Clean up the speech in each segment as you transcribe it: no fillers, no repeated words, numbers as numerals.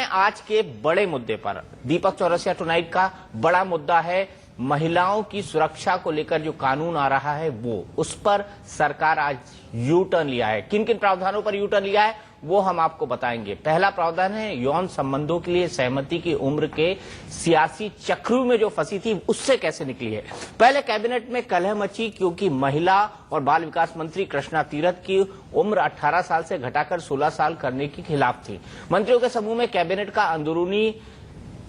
आज के बड़े मुद्दे पर। दीपक चौरसिया टुनाइट का बड़ा मुद्दा है महिलाओं की सुरक्षा को लेकर जो कानून आ रहा है वो, उस पर सरकार आज यू टर्न लिया है। किन किन प्रावधानों पर यू टर्न लिया है वो हम आपको बताएंगे। पहला प्रावधान है यौन संबंधों के लिए सहमति की उम्र के सियासी चक्रों में जो फंसी थी उससे कैसे निकली है। पहले कैबिनेट में कलह मची क्योंकि महिला और बाल विकास मंत्री कृष्णा तीरथ की उम्र 18 साल से घटाकर 16 साल करने के खिलाफ थी। मंत्रियों के समूह में कैबिनेट का अंदरूनी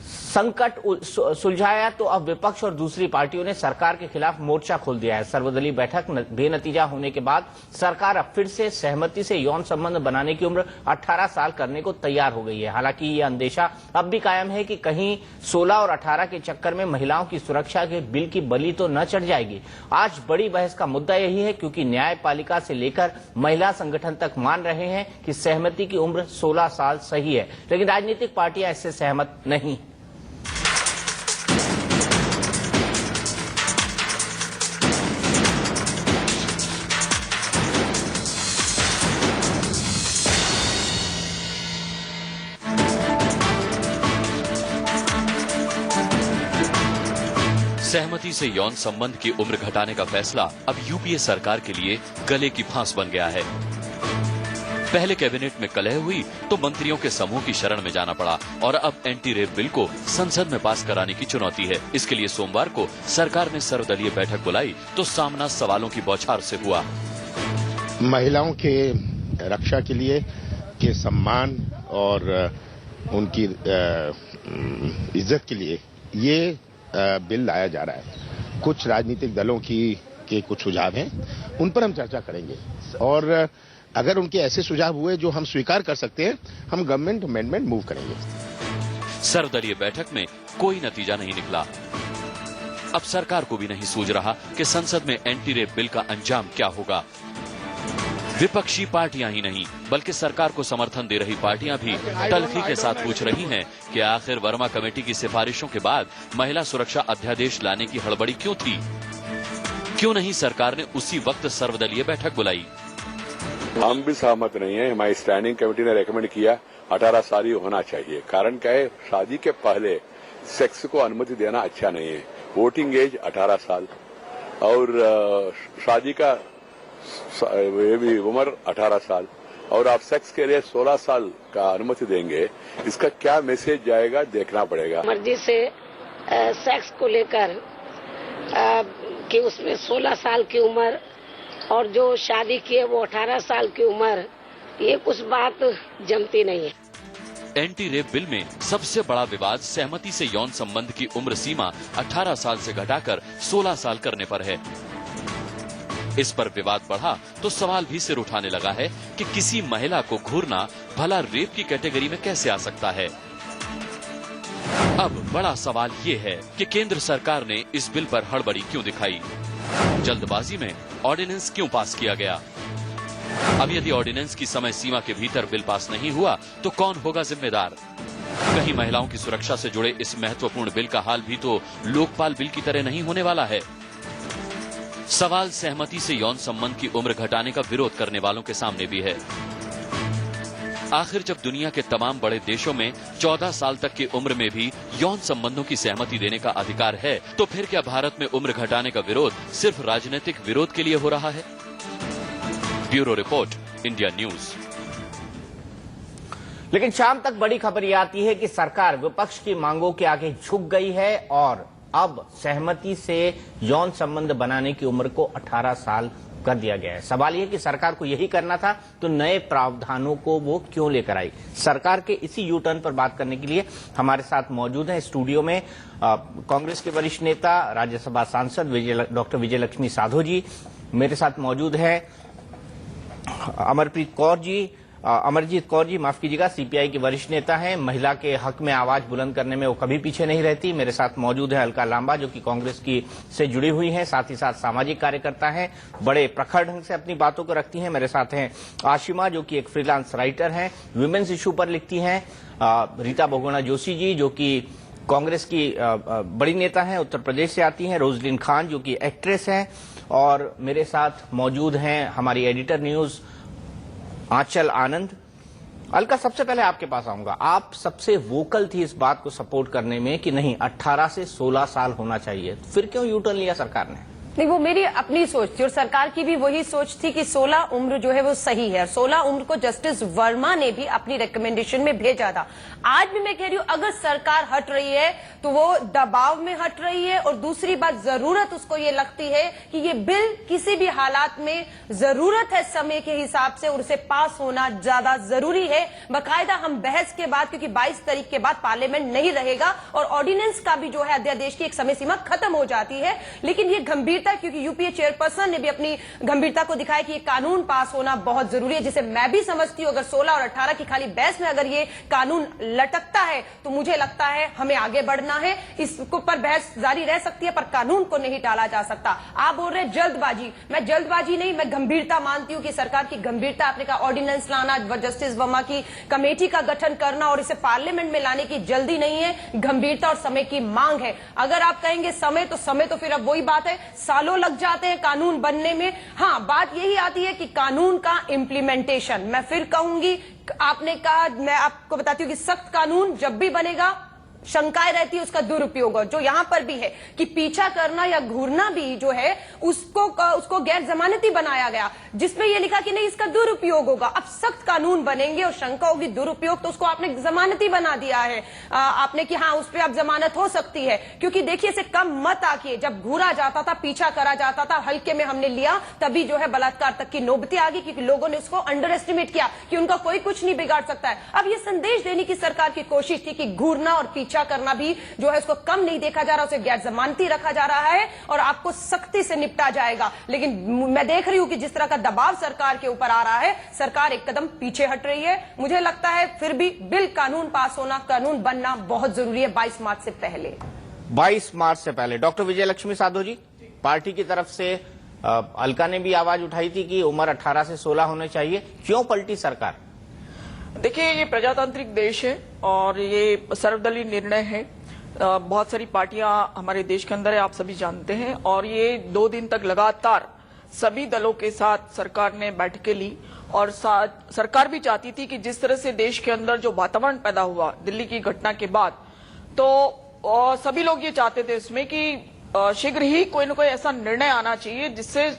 संकट सुलझाया तो अब विपक्ष और दूसरी पार्टियों ने सरकार के खिलाफ मोर्चा खोल दिया है। सर्वदलीय बैठक बेनतीजा होने के बाद सरकार अब फिर से सहमति से यौन संबंध बनाने की उम्र 18 साल करने को तैयार हो गई है। हालांकि ये अंदेशा अब भी कायम है कि कहीं 16 और 18 के चक्कर में महिलाओं की सुरक्षा के बिल की बलि तो न चढ़ जाएगी। आज बड़ी बहस का मुद्दा यही है क्योंकि न्यायपालिका से लेकर महिला संगठन तक मान रहे हैं कि सहमति की उम्र 16 साल सही है, लेकिन राजनीतिक पार्टियां इससे सहमत नहीं। सहमति से यौन संबंध की उम्र घटाने का फैसला अब यूपीए सरकार के लिए गले की फांस बन गया है। पहले कैबिनेट में कलह हुई तो मंत्रियों के समूह की शरण में जाना पड़ा और अब एंटी रेप बिल को संसद में पास कराने की चुनौती है। इसके लिए सोमवार को सरकार ने सर्वदलीय बैठक बुलाई तो सामना सवालों की बौछार से हुआ। महिलाओं के रक्षा के लिए, के सम्मान और उनकी इज्जत के लिए ये बिल लाया जा रहा है। कुछ राजनीतिक दलों के कुछ सुझाव हैं, उन पर हम चर्चा करेंगे और अगर उनके ऐसे सुझाव हुए जो हम स्वीकार कर सकते हैं, हम गवर्नमेंट अमेंडमेंट मूव करेंगे। सर्वदलीय बैठक में कोई नतीजा नहीं निकला। अब सरकार को भी नहीं सूझ रहा कि संसद में एंटी रेप बिल का अंजाम क्या होगा। विपक्षी पार्टियां ही नहीं बल्कि सरकार को समर्थन दे रही पार्टियां भी तल्खी के साथ पूछ रही हैं कि आखिर वर्मा कमेटी की सिफारिशों के बाद महिला सुरक्षा अध्यादेश लाने की हड़बड़ी क्यों थी? क्यों नहीं सरकार ने उसी वक्त सर्वदलीय बैठक बुलाई? हम भी सहमत नहीं है। हमारी स्टैंडिंग कमेटी ने रेकमेंड किया 18 साल ही होना चाहिए। कारण क्या है, शादी के पहले सेक्स को अनुमति देना अच्छा नहीं है। वोटिंग एज 18 साल और शादी का ये भी उम्र 18 साल और आप सेक्स के लिए 16 साल का अनुमति देंगे, इसका क्या मैसेज जाएगा देखना पड़ेगा। मर्जी से सेक्स को लेकर कि उसमें 16 साल की उम्र और जो शादी की है वो 18 साल की उम्र, ये कुछ बात जमती नहीं है। एंटी रेप बिल में सबसे बड़ा विवाद सहमति से यौन संबंध की उम्र सीमा 18 साल से घटाकर 16 साल करने पर है। इस पर विवाद बढ़ा तो सवाल भी सिर उठाने लगा है कि किसी महिला को घूरना भला रेप की कैटेगरी में कैसे आ सकता है। अब बड़ा सवाल ये है कि केंद्र सरकार ने इस बिल पर हड़बड़ी क्यों दिखाई? जल्दबाजी में ऑर्डिनेंस क्यों पास किया गया? अब यदि ऑर्डिनेंस की समय सीमा के भीतर बिल पास नहीं हुआ तो कौन होगा जिम्मेदार? कहीं महिलाओं की सुरक्षा से जुड़े इस महत्वपूर्ण बिल का हाल भी तो लोकपाल बिल की तरह नहीं होने वाला है। सवाल सहमति से यौन संबंध की उम्र घटाने का विरोध करने वालों के सामने भी है। आखिर जब दुनिया के तमाम बड़े देशों में 14 साल तक की उम्र में भी यौन संबंधों की सहमति देने का अधिकार है, तो फिर क्या भारत में उम्र घटाने का विरोध सिर्फ राजनीतिक विरोध के लिए हो रहा है? Bureau report, India news. लेकिन शाम तक बड़ी खबर यह आती है कि सरकार विपक्ष की मांगों के आगे झुक गई है और अब सहमति से यौन संबंध बनाने की उम्र को 18 साल कर दिया गया है। सवाल यह कि सरकार को यही करना था तो नए प्रावधानों को वो क्यों लेकर आई? सरकार के इसी यू टर्न पर बात करने के लिए हमारे साथ मौजूद हैं स्टूडियो में कांग्रेस के वरिष्ठ नेता, राज्यसभा सांसद डॉक्टर विजय लक्ष्मी साधो जी। मेरे साथ मौजूद है अमरजीत कौर जी, माफ कीजिएगा, सीपीआई के वरिष्ठ नेता हैं। महिला के हक में आवाज बुलंद करने में वो कभी पीछे नहीं रहती। मेरे साथ मौजूद है अलका लांबा जो कि कांग्रेस की से जुड़ी हुई हैं, साथ ही साथ सामाजिक कार्यकर्ता हैं, बड़े प्रखर ढंग से अपनी बातों को रखती हैं। मेरे साथ हैं आशिमा जो कि एक फ्रीलांस राइटर हैं, विमेन्स इशू पर लिखती हैं। रीता बहुगुणा जोशी जी जो कि कांग्रेस की बड़ी नेता हैं, उत्तर प्रदेश से आती हैं। रोजलिन खान जो कि एक्ट्रेस हैं और मेरे साथ मौजूद हैं हमारी एडिटर न्यूज आंचल आनंद अलका, सबसे पहले आपके पास आऊंगा। आप सबसे वोकल थी इस बात को सपोर्ट करने में कि नहीं 18 से 16 साल होना चाहिए, फिर क्यों यू टर्न लिया सरकार ने? नहीं, वो मेरी अपनी सोच थी और सरकार की भी वही सोच थी कि 16 उम्र जो है वो सही है। 16 उम्र को जस्टिस वर्मा ने भी अपनी रिकमेंडेशन में भेजा था। आज भी मैं कह रही हूं, अगर सरकार हट रही है तो वो दबाव में हट रही है, और दूसरी बात जरूरत उसको ये लगती है कि ये बिल किसी भी हालात में जरूरत है समय के हिसाब से, और उसे पास होना ज्यादा जरूरी है। बाकायदा हम बहस के बाद, क्योंकि 22 तारीख के बाद पार्लियामेंट नहीं रहेगा और ऑर्डिनेंस का भी जो है अध्यादेश की एक समय सीमा खत्म हो जाती है, लेकिन ये गंभीरता, क्योंकि यूपीए चेयरपर्सन ने भी अपनी गंभीरता को दिखाया कि ये कानून पास होना बहुत जरूरी है, जिसे मैं भी समझती हूं। अगर 16 और 18 की खाली बहस में अगर ये कानून लटकता है तो मुझे लगता है हमें आगे बढ़ना है। इसको पर बहस जारी रह सकती है, पर कानून को नहीं टाला जा सकता। आप बोल रहे जल्दबाजी, मैं जल्दबाजी नहीं, मैं गंभीरता मानती हूं कि सरकार की गंभीरता, आपने कहा ऑर्डिनेंस लाना, जस्टिस वर्मा की कमेटी का गठन करना और इसे पार्लियामेंट में लाने की जल्दी नहीं है, गंभीरता और समय की मांग है। अगर आप कहेंगे समय तो फिर अब वही बात है, सालों लग जाते हैं कानून बनने में। हाँ, बात यही आती है कि कानून का इम्प्लीमेंटेशन, मैं फिर कहूंगी, आपने कहा, मैं आपको बताती हूँ कि सख्त कानून जब भी बनेगा शंकाएं रहती है उसका दुरुपयोग, और जो यहां पर भी है कि पीछा करना या घूरना भी जो है उसको गैर जमानती बनाया गया, जिसमें यह लिखा कि नहीं इसका दुरुपयोग होगा। अब सख्त कानून बनेंगे और शंका होगी दुरुपयोग, तो उसको आपने जमानती बना दिया है आपने कि हाँ उस पर अब जमानत हो सकती है। क्योंकि देखिए, इसे कम मत आकिए, जब घूरा जाता था, पीछा करा जाता था, हल्के में हमने लिया, तभी जो है बलात्कार तक की नौबतें आ गई, क्योंकि लोगों ने उसको अंडर एस्टिमेट किया कि उनका कोई कुछ नहीं बिगाड़ सकता है। अब यह संदेश देने की सरकार की कोशिश थी कि घूरना और पीछा करना भी जो है उसको कम नहीं देखा जा रहा, उसे गैर जमानती रखा जा रहा है और आपको सख्ती से निपटा जाएगा। लेकिन मैं देख रही हूं कि जिस तरह का दबाव सरकार के ऊपर आ रहा है, सरकार एक कदम पीछे हट रही है। मुझे लगता है फिर भी बिल, कानून पास होना, कानून बनना बहुत जरूरी है 22 मार्च से पहले। 22 मार्च से पहले। डॉक्टर विजय लक्ष्मी साधो जी, पार्टी की तरफ से अलका ने भी आवाज उठाई थी कि उम्र 18 से 16 होने चाहिए, क्यों पलटी सरकार? देखिए, ये प्रजातांत्रिक देश है और ये सर्वदलीय निर्णय है। बहुत सारी पार्टियां हमारे देश के अंदर है, आप सभी जानते हैं, और ये 2 दिन तक लगातार सभी दलों के साथ सरकार ने बैठकें ली, और सरकार भी चाहती थी कि जिस तरह से देश के अंदर जो वातावरण पैदा हुआ दिल्ली की घटना के बाद, तो सभी लोग ये चाहते थे इसमें कि शीघ्र ही कोई न कोई ऐसा निर्णय आना चाहिए जिससे,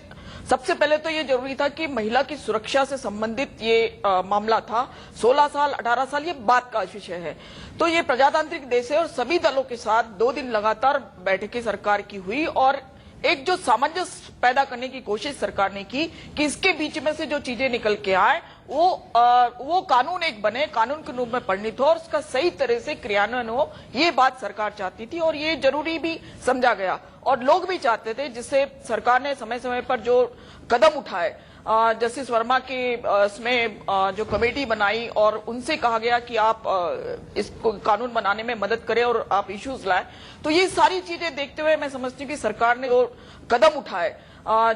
सबसे पहले तो ये जरूरी था कि महिला की सुरक्षा से संबंधित ये मामला था। 16 साल 18 साल ये बात का विषय है, तो ये प्रजातांत्रिक देश है और सभी दलों के साथ 2 दिन लगातार बैठकें सरकार की हुई, और एक जो सामंजस्य पैदा करने की कोशिश सरकार ने की कि इसके बीच में से जो चीजें निकल के आए वो कानून एक बने, कानून के रूप में परिणित हो और उसका सही तरह से क्रियान्वयन हो, ये बात सरकार चाहती थी और ये जरूरी भी समझा गया और लोग भी चाहते थे, जिससे सरकार ने समय समय पर जो कदम उठाए, जस्टिस वर्मा के इसमें जो कमेटी बनाई और उनसे कहा गया कि आप इसको कानून बनाने में मदद करें और आप इश्यूज लाएं, तो ये सारी चीजें देखते हुए मैं समझती हूँ कि सरकार ने जो कदम उठाए,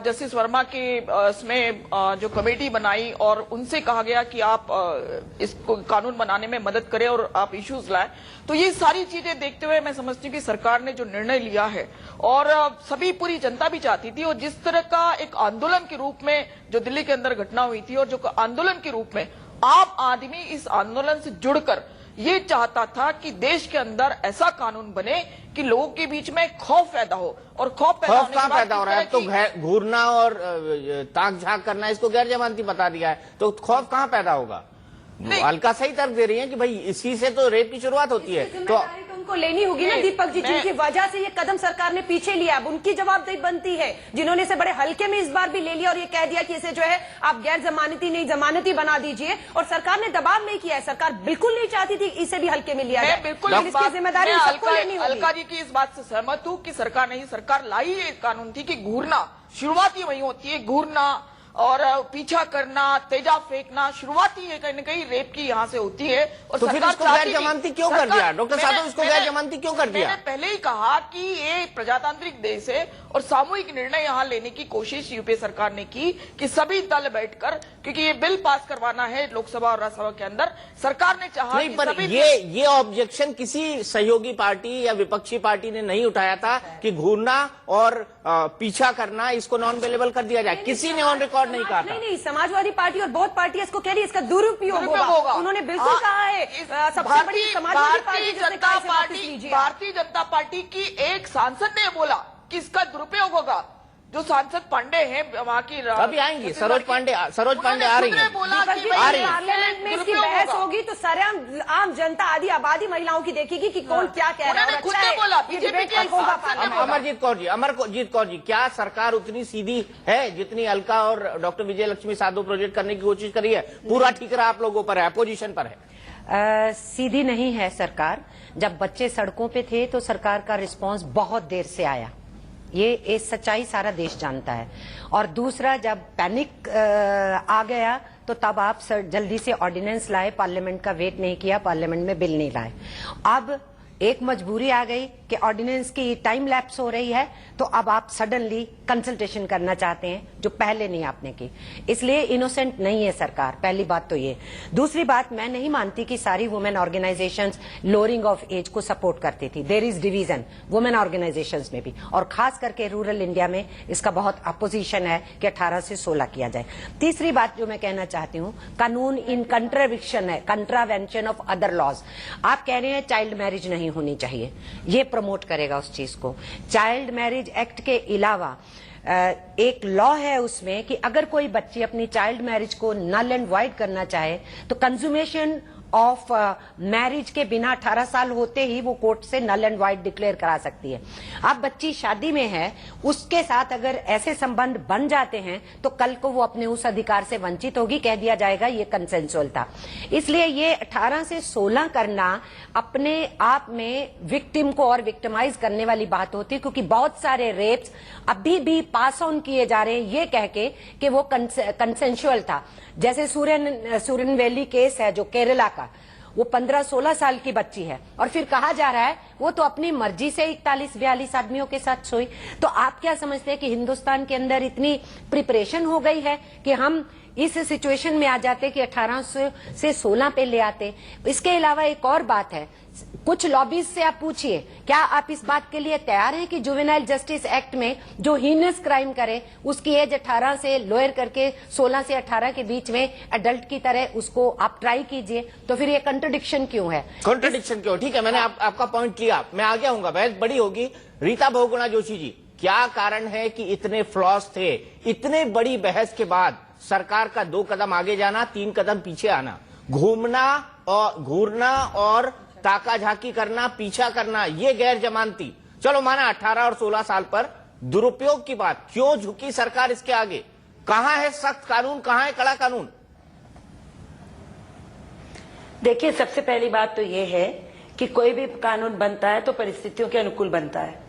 जस्टिस वर्मा के इसमें जो कमेटी बनाई और उनसे कहा गया कि आप इसको कानून बनाने में मदद करें और आप इश्यूज लाएं, तो ये सारी चीजें देखते हुए मैं समझती हूँ कि सरकार ने जो निर्णय लिया है, और सभी पूरी जनता भी चाहती थी, और जिस तरह का एक आंदोलन के रूप में जो दिल्ली के अंदर घटना हुई थी और जो आंदोलन के रूप में आम आदमी इस आंदोलन से जुड़कर ये चाहता था कि देश के अंदर ऐसा कानून बने कि लोगों के बीच में खौफ पैदा हो, और खौफ कहाँ पैदा हो रहा है? तो घूरना और ताक झाक करना इसको गैर जमानती बता दिया है, तो खौफ कहाँ पैदा होगा? अलका सही तर्क दे रही है कि भाई इसी से तो रेप की शुरुआत होती है, तो उनको लेनी होगी ना दीपक जी, जिनकी वजह से ये कदम सरकार ने पीछे लिया, अब उनकी जवाबदेही बनती है, जिन्होंने इसे बड़े हल्के में इस बार भी ले लिया और ये कह दिया कि इसे जो है आप गैर जमानती नहीं जमानती बना दीजिए, और सरकार ने दबाव नहीं किया है। सरकार बिल्कुल नहीं चाहती थी इसे भी हल्के में लिया जाए, बिल्कुल इसकी जिम्मेदारी सबको लेनी होगी। अलका जी की इस बात से सहमत हूँ कि सरकार नहीं, सरकार लाई एक कानून थी कि घूरना शुरुआत ही वही होती है, घूरना और पीछा करना, तेजा फेंकना, शुरुआत ही कहीं न कहीं रेप की यहाँ से होती है। और तो फिर इसको गैर जमानती क्यों कर दिया डॉक्टर साहब? इसको गैर जमानती क्यों कर दिया? मैंने पहले ही कहा कि ये प्रजातांत्रिक देश है और सामूहिक निर्णय यहाँ लेने की कोशिश यूपीए सरकार ने की कि सभी दल बैठकर, क्योंकि ये बिल पास करवाना है लोकसभा और राज्यसभा के अंदर, सरकार ने चाहा नहीं, पर ये ऑब्जेक्शन किसी सहयोगी पार्टी या विपक्षी पार्टी ने नहीं उठाया था कि घूरना और पीछा करना, इसको नॉन अवेलेबल कर दिया जाए। किसी ने ऑन रिकॉर्ड नहीं कहा था। नहीं, समाजवादी पार्टी और बहुत पार्टियां इसको कह रही है इसका दुरुपयोग होगा। उन्होंने बिल्कुल कहा है सबसे बड़ी समाजवादी पार्टी जिसने कहा इसे वापस लीजिए। भारतीय जनता पार्टी की एक सांसद ने बोला कि इसका दुरुपयोग होगा। जो सांसद पांडे हैं वहाँ की, अभी आएंगी सरोज पांडे आ रही हैं। पार्लियामेंट में इसकी बहस होगी तो सारे आम जनता, आधी आबादी महिलाओं की देखेगी कि कौन क्या कह रहा है। खुद ने बोला बीजेपी होगा। अमरजीत कौर जी, क्या सरकार उतनी सीधी है जितनी अलका और डॉक्टर विजय लक्ष्मी साधु प्रोजेक्ट करने की कोशिश करी है? पूरा ठीकरा आप लोगों पर है, अपोजिशन पर है। सीधी नहीं है सरकार। जब बच्चे सड़कों पे थे तो सरकार का रिस्पांस बहुत देर से आया, ये सच्चाई सारा देश जानता है। और दूसरा, जब पैनिक आ गया तो तब आप जल्दी से ऑर्डिनेंस लाए, पार्लियामेंट का वेट नहीं किया, पार्लियामेंट में बिल नहीं लाए। अब एक मजबूरी आ गई कि ऑर्डिनेंस की टाइम लैप्स हो रही है, तो अब आप सडनली कंसल्टेशन करना चाहते हैं जो पहले नहीं आपने की। इसलिए इनोसेंट नहीं है सरकार, पहली बात तो ये। दूसरी बात, मैं नहीं मानती कि सारी women organisations lowering of age को सपोर्ट करती थी। There is division women organisations में भी, और खास करके रूरल इंडिया में इसका बहुत अपोजिशन है कि 18 से 16 किया जाए। तीसरी बात जो मैं कहना चाहती हूँ, कानून इन कंट्राविक्शन है, कंट्रावेंशन ऑफ अदर लॉज। आप कह रहे हैं चाइल्ड मैरिज नहीं होनी चाहिए, ये प्रमोट करेगा उस चीज को। चाइल्ड मैरिज एक्ट के अलावा एक लॉ है उसमें कि अगर कोई बच्ची अपनी चाइल्ड मैरिज को नल एंड वाइड करना चाहे तो कंज्यूमेशन ऑफ मैरिज के बिना 18 साल होते ही वो कोर्ट से नल एंड वाइड डिक्लेयर करा सकती है। अब बच्ची शादी में है, उसके साथ अगर ऐसे संबंध बन जाते हैं तो कल को वो अपने उस अधिकार से वंचित होगी, कह दिया जाएगा ये कंसेंसुअल था। इसलिए ये 18 से 16 करना अपने आप में विक्टिम को और विक्टिमाइज करने वाली बात होती है, क्योंकि बहुत सारे रेप्स अभी भी पास ऑन किए जा रहे हैं ये कह के कि वो कंसेंसुअल था। जैसे सूरन वैली केस है जो केरला का, वो 15-16 साल की बच्ची है और फिर कहा जा रहा है वो तो अपनी मर्जी से 41-42 आदमियों के साथ सोई। तो आप क्या समझते हैं कि हिंदुस्तान के अंदर इतनी प्रिपरेशन हो गई है कि हम इस सिचुएशन में आ जाते कि 18 से 16 पे ले आते? इसके अलावा एक और बात है, कुछ लॉबीज से आप पूछिए, क्या आप इस बात के लिए तैयार हैं कि जुवेनाइल जस्टिस एक्ट में जो हीनस क्राइम करे उसकी एज 18 से लोअर करके 16 से 18 के बीच में एडल्ट की तरह उसको आप ट्राई कीजिए? तो फिर ये कंट्रडिक्शन क्यों है? कॉन्ट्रडिक्शन क्यों? ठीक है, मैंने आपका पॉइंट लिया, मैं आगे आऊंगा, बहस बड़ी होगी। रीता बहुगुणा जोशी जी, क्या कारण है कि इतने फ्लॉस थे, इतने बड़ी बहस के बाद सरकार का 2 कदम आगे जाना, 3 कदम पीछे आना, घूरना और ताका झाकी करना, पीछा करना, ये गैर जमानती? चलो माना 18 और 16 साल पर दुरुपयोग की बात, क्यों झुकी सरकार इसके आगे? कहां है सख्त कानून, कहां है कड़ा कानून? देखिए, सबसे पहली बात तो ये है कि कोई भी कानून बनता है तो परिस्थितियों के अनुकूल बनता है।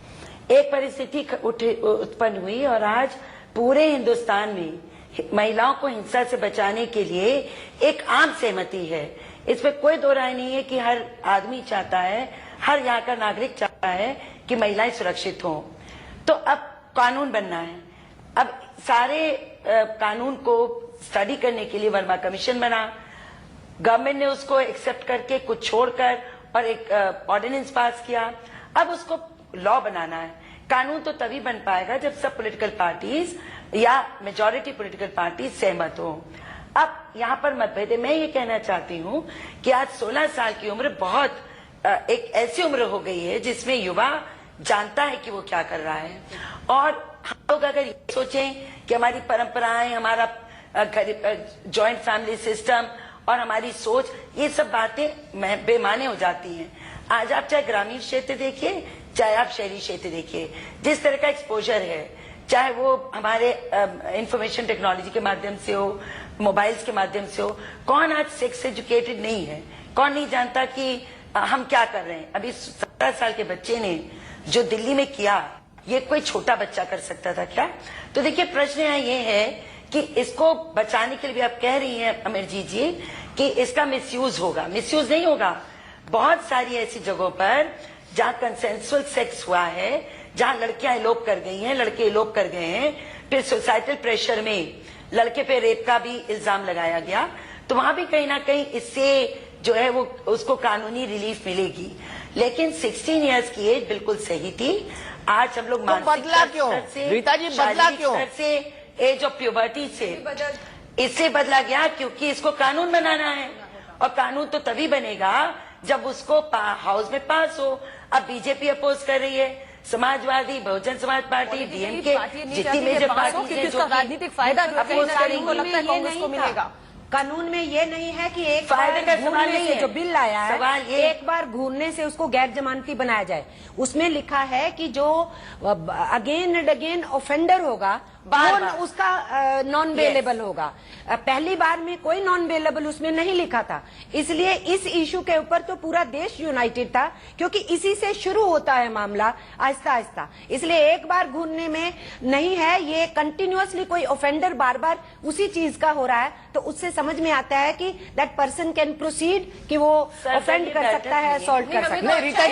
एक परिस्थिति उत्पन्न हुई और आज पूरे हिंदुस्तान में महिलाओं को हिंसा से बचाने के लिए एक आम सहमति है। इसमें कोई दो राय नहीं है कि हर आदमी चाहता है, हर यहाँ का नागरिक चाहता है कि महिलाएं सुरक्षित हों। तो अब कानून बनना है। अब सारे कानून को स्टडी करने के लिए वर्मा कमीशन बना, गवर्नमेंट ने उसको एक्सेप्ट करके कुछ छोड़कर और एक ऑर्डिनेंस पास किया। अब उसको लॉ बनाना है। कानून तो तभी बन पाएगा जब सब पॉलिटिकल पार्टीज या मेजॉरिटी पॉलिटिकल पार्टी सहमत हो। अब यहाँ पर मतभेद है। मैं ये कहना चाहती हूँ कि आज 16 साल की उम्र बहुत एक ऐसी उम्र हो गई है जिसमें युवा जानता है कि वो क्या कर रहा है। और हम लोग अगर ये सोचें कि हमारी परंपराएं, हमारा जॉइंट फैमिली सिस्टम और हमारी सोच, ये सब बातें बेमाने हो जाती हैं। आज आप चाहे ग्रामीण क्षेत्र देखिए, चाहे आप शहरी क्षेत्र देखिए, जिस तरह का एक्सपोजर है, चाहे वो हमारे इंफॉर्मेशन टेक्नोलॉजी के माध्यम से हो, मोबाइल्स के माध्यम से हो, कौन आज सेक्स एजुकेटेड नहीं है? कौन नहीं जानता कि हम क्या कर रहे हैं? अभी 17 साल के बच्चे ने जो दिल्ली में किया, ये कोई छोटा बच्चा कर सकता था क्या? तो देखिए, प्रश्न यहाँ ये है कि इसको बचाने के लिए भी आप कह रही हैं अमरजीत जी कि इसका मिसयूज होगा। मिसयूज नहीं होगा। बहुत सारी ऐसी जगहों पर जहाँ कंसेंसुअल सेक्स हुआ है, जहाँ लड़कियां इलोप कर गई हैं, लड़के इलोप कर गए हैं, फिर सोसाइटल प्रेशर में लड़के पे रेप का भी इल्जाम लगाया गया, तो वहां भी कहीं ना कहीं इससे जो है वो उसको कानूनी रिलीफ मिलेगी। लेकिन 16 इयर्स की एज बिल्कुल सही थी। आज हम लोग मानसिक बदला क्यों? स्तर से, रीता जी, बदला शारीरिक क्यों? स्तर से, एज ऑफ प्यूबर्टी से इससे बदला गया क्योंकि इसको कानून बनाना है, और कानून तो तभी बनेगा जब उसको हाउस में पास हो। अब बीजेपी अपोज कर रही है, समाजवादी, बहुजन समाज पार्टी, डीएमके, जितनी मेजर पार्टी है जो राजनीतिक फायदा जो अपोज लगता है ये कांग्रेस नहीं को था। मिलेगा। कानून में ये नहीं है कि एक फायदे बार का सवाल घूरने नहीं से है। जो बिल लाया है, सवाल ये- एक बार घूरने से उसको गैर जमानती बनाया जाए। उसमें लिखा है कि जो अगेन एंड अगेन ऑफेंडर होगा बार वो बार। उसका नॉन बेलेबल होगा। पहली बार में कोई नॉन बेलेबल उसमें नहीं लिखा था, इसलिए इस इशू के ऊपर तो पूरा देश यूनाइटेड था, क्योंकि इसी से शुरू होता है मामला आहिस्ता आहिस्ता। इसलिए एक बार घूरने में नहीं है, ये कंटिन्यूअसली कोई ऑफेंडर बार बार उसी चीज का हो रहा है, तो उससे समझ में आता है कि दैट पर्सन कैन प्रोसीड, कि वो ऑफेंड कर सकता है, असॉल्ट कर सकता है। नहीं रीता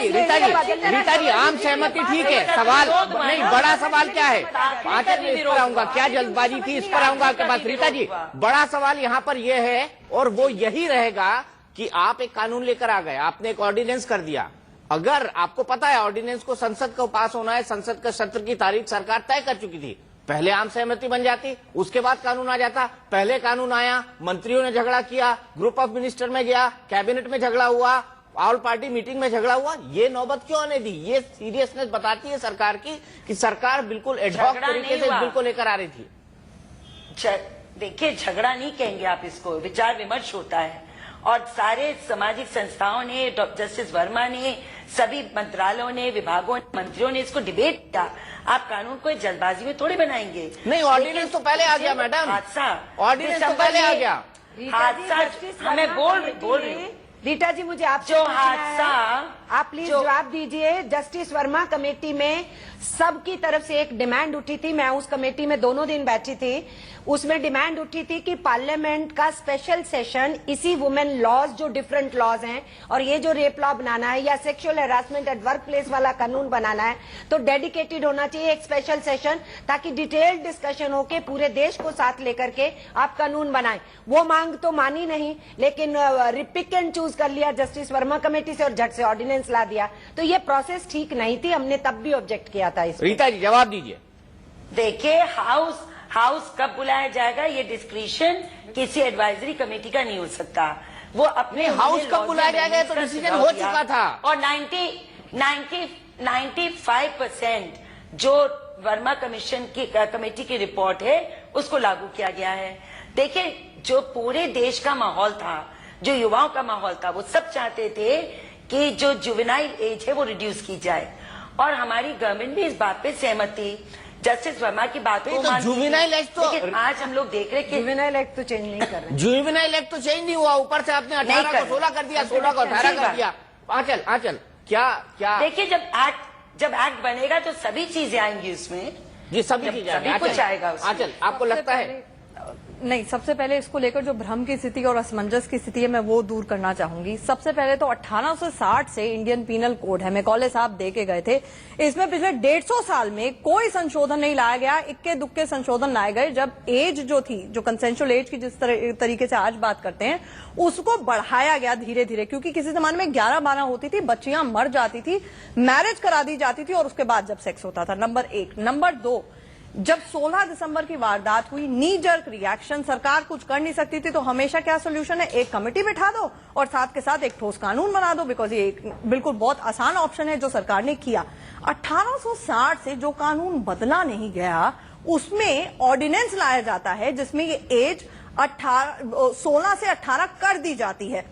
जी आम सहमति ठीक है। सवाल नहीं, बड़ा सवाल क्या है? आखिर में इस पर आऊंगा, क्या जल्दबाजी थी, इस पर आऊंगा आपके पास। रीता जी, बड़ा सवाल यहाँ पर यह है, और वो यही रहेगा कि आप एक कानून लेकर आ गए, आपने एक ऑर्डिनेंस कर दिया। अगर आपको पता है ऑर्डिनेंस को संसद को पास होना है, संसद के सत्र की तारीख सरकार तय कर चुकी थी, पहले आम सहमति बन जाती, उसके बाद कानून आ जाता। पहले कानून आया, मंत्रियों ने झगड़ा किया, ग्रुप ऑफ मिनिस्टर में गया, कैबिनेट में झगड़ा हुआ, ऑल पार्टी मीटिंग में झगड़ा हुआ। ये नौबत क्यों आने दी? ये सीरियसनेस बताती है सरकार की कि सरकार बिल्कुल एडहॉक तरीके से बिल को लेकर आ रही थी। देखिए, झगड़ा नहीं कहेंगे आप इसको, विचार विमर्श होता है, और सारे सामाजिक संस्थाओं ने, जस्टिस वर्मा ने, सभी मंत्रालयों ने, विभागों ने, मंत्रियों ने इसको डिबेट किया। आप कानून को जल्दबाजी में थोड़ी बनाएंगे। नहीं, ऑर्डिनेंस तो पहले आ गया मैडम, हादसा, ऑर्डिनेंस तो पहले आ गया। हादसा हमें बोल रही हूँ। रीटा जी, मुझे आपसे जो पूछना है, हादसा, आप प्लीज जवाब दीजिए। जस्टिस वर्मा कमेटी में सबकी तरफ से एक डिमांड उठी थी, मैं उस कमेटी में दोनों दिन बैठी थी, उसमें डिमांड उठी थी कि पार्लियामेंट का स्पेशल सेशन इसी वुमेन लॉज, जो डिफरेंट लॉज हैं, और ये जो रेप लॉ बनाना है या sexual harassment at work place वाला कानून बनाना है, तो डेडिकेटेड होना चाहिए एक स्पेशल सेशन, ताकि डिटेल्ड डिस्कशन होके पूरे देश को साथ लेकर के आप कानून बनाएं। वो मांग तो मानी नहीं, लेकिन पिक एंड चूज कर लिया जस्टिस वर्मा कमेटी से और झट से ऑर्डिनेंस ला दिया। तो ये प्रोसेस ठीक नहीं थी, हमने तब भी ऑब्जेक्ट किया था इसमें। रीता जी जवाब दीजिए। देखिए, हाउस कब बुलाया जाएगा, ये डिस्क्रिशन किसी एडवाइजरी कमेटी का नहीं हो सकता। वो अपने हाउस कब बुलाया जाएगा, ये तो डिसीजन हो चुका था। और 95% जो वर्मा कमीशन की कमेटी की रिपोर्ट है उसको लागू किया गया है। देखिए, जो पूरे देश का माहौल था, जो युवाओं का माहौल था, वो सब चाहते थे कि जो जुवेनाइल एज है वो रिड्यूस की जाए, और हमारी गवर्नमेंट भी इस बात पे सहमत थी। जस्टिस वर्मा की बात को मानती थी। जुवेनाइल एज तो, लेकिन आज हम लोग देख रहे कि जुवेनाइल एक्ट तो चेंज नहीं कर रहे। जुवेनाइल एक्ट तो चेंज नहीं हुआ, ऊपर से आपने 18 को 16 कर दिया, 16 को 18 कर दिया। आंचल क्या देखिए, जब एक्ट बनेगा तो सभी चीजें आएंगी उसमें, जी, सभी चीजें सभी कुछ आएगा उसमें। आंचल, आपको लगता है? नहीं, सबसे पहले इसको लेकर जो भ्रम की स्थिति और असमंजस की स्थिति है, मैं वो दूर करना चाहूंगी। सबसे पहले तो 1860 से इंडियन पीनल कोड है, मैकॉले साहब दे के गए थे, इसमें पिछले 150 साल में कोई संशोधन नहीं लाया गया। इक्के दुक्के संशोधन लाए गए जब एज जो थी, जो कंसेंशुअल एज की जिस तरीके से आज बात करते हैं, उसको बढ़ाया गया धीरे धीरे, क्योंकि किसी जमाने में 11-12 होती थी, बच्चियां मर जाती थी, मैरिज करा दी जाती थी और उसके बाद जब सेक्स होता था। नंबर 1। नंबर 2, जब 16 दिसंबर की वारदात हुई, नी जर्क रिएक्शन, सरकार कुछ कर नहीं सकती थी, तो हमेशा क्या सोल्यूशन है, एक कमेटी बिठा दो और साथ के साथ एक ठोस कानून बना दो, बिकॉज ये एक बिल्कुल बहुत आसान ऑप्शन है जो सरकार ने किया। 1860 से जो कानून बदला नहीं गया, उसमें ऑर्डिनेंस लाया जाता है जिसमें ये एज 16 से 18 कर दी जाती है।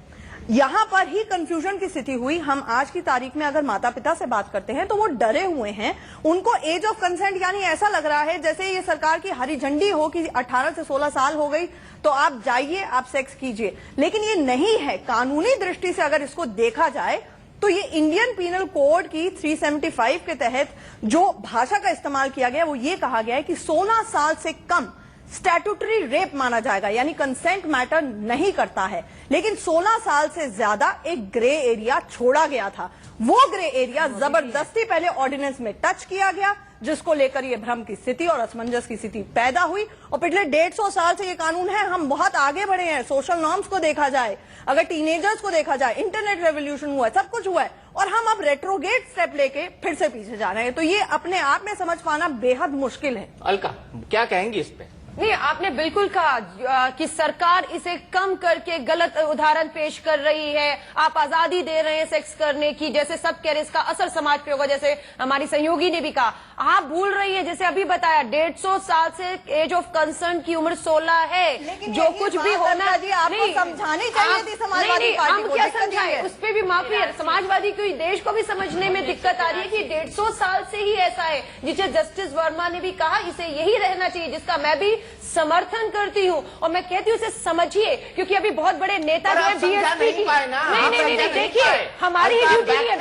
यहां पर ही कंफ्यूजन की स्थिति हुई। हम आज की तारीख में अगर माता पिता से बात करते हैं तो वो डरे हुए हैं, उनको एज ऑफ कंसेंट यानी ऐसा लग रहा है जैसे ये सरकार की हरी झंडी हो कि 18 से 16 साल हो गई तो आप जाइए, आप सेक्स कीजिए, लेकिन ये नहीं है। कानूनी दृष्टि से अगर इसको देखा जाए तो ये इंडियन पीनल कोड की 375 के तहत जो भाषा का इस्तेमाल किया गया वो ये कहा गया है कि 16 साल से कम स्टैट्यूटरी रेप माना जाएगा, यानी कंसेंट मैटर नहीं करता है। लेकिन 16 साल से ज्यादा एक ग्रे एरिया छोड़ा गया था, वो ग्रे एरिया जबरदस्ती पहले ऑर्डिनेंस में टच किया गया, जिसको लेकर ये भ्रम की स्थिति और असमंजस की स्थिति पैदा हुई। और पिछले 150 साल से ये कानून है, हम बहुत आगे बढ़े हैं। सोशल नॉर्म्स को देखा जाए, अगर टीनेजर्स को देखा जाए, इंटरनेट रेवोल्यूशन हुआ है, सब कुछ हुआ है, और हम अब रेट्रोगेट स्टेप लेके फिर से पीछे जा रहे हैं। तो ये अपने आप में समझ पाना बेहद मुश्किल है। अलका क्या कहेंगी इस पे? नहीं, आपने बिल्कुल कहा कि सरकार इसे कम करके गलत उदाहरण पेश कर रही है। आप आजादी दे रहे हैं सेक्स करने की, जैसे सब कह रहे इसका असर समाज पे होगा, जैसे हमारी सहयोगी ने भी कहा। आप भूल रही है, जैसे अभी बताया 150 साल से एज ऑफ कंसर्न की उम्र 16 है। जो कुछ भी होना जी आपको समझानी चाहिए थी समाजवादी पार्टी हम को। क्या समझाएं, उस पर भी माफी है। समाजवादी को देश को भी समझने में दिक्कत आ रही है कि 150 साल से ही ऐसा है, जिसे जस्टिस वर्मा ने भी कहा इसे यही रहना चाहिए, जिसका मैं भी समर्थन करती हूँ। और मैं कहती हूँ इसे समझिए, क्योंकि अभी बहुत बड़े नेता जो है बीएसपी की नहीं, देखिए हमारी ही ड्यूटी है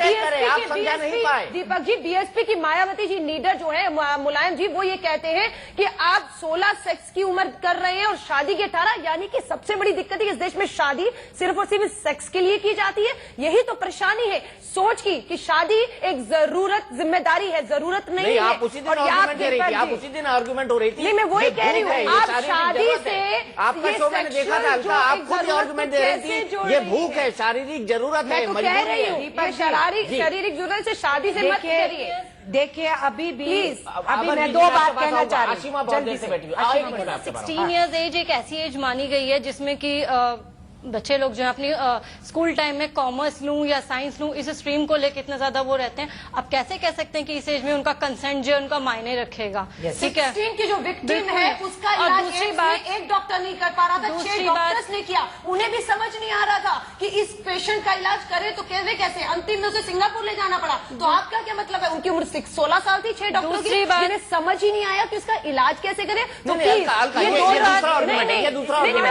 बीएसपी। दीपक जी, बीएसपी की मायावती जी लीडर जो है मुलायम जी, वो ये कहते हैं कि आप 16 सेक्स की उम्र कर रहे हैं और शादी के 18, यानी कि सबसे बड़ी दिक्कत है इस देश में शादी सिर्फ और सिर्फ सेक्स के लिए की जाती है। यही तो परेशानी है सोच की कि शादी एक जरूरत, जिम्मेदारी है, जरूरत नहीं है। आप उसी दिन आर्गुमेंट दे रही थी, आप उसी दिन आर्गुमेंट हो रही थी। नहीं, मैं वही कह रही हूँ, आप शादी से आपका शो मैंने देखा था अलका, आप खुद आर्गुमेंट दे रही थी, ये भूख है, शारीरिक जरूरत है, मैं तो कह रही हूँ शारीरिक जरूरत से शादी से मत करिए। देखिए अभी भी अभी मैं 2 बात कहना चाह रही हूँ। 16 इयर्स एज एक ऐसी एज मानी गई है जिसमें कि बच्चे लोग जो है अपनी स्कूल टाइम में कॉमर्स लूं या साइंस लूं, इस स्ट्रीम को लेकर इतना ज्यादा वो रहते हैं। अब कैसे कह सकते हैं कि इस एज में उनका कंसेंट जो है उनका मायने रखेगा? ठीक है, 16 की जो विक्टिम है उसका इलाज दूसरी बात एक डॉक्टर नहीं कर पा रहा था, 6 डॉक्टर्स ने किया, उन्हें भी समझ नहीं आ रहा था कि इस पेशेंट का इलाज करे तो कैसे अंतिम में उसे सिंगापुर ले जाना पड़ा। तो आपका क्या मतलब है? उनकी उम्र 16 साल थी, 6 डॉक्टरों की, जिन्हें समझ ही नहीं आया कि उसका इलाज कैसे करे। तो मैं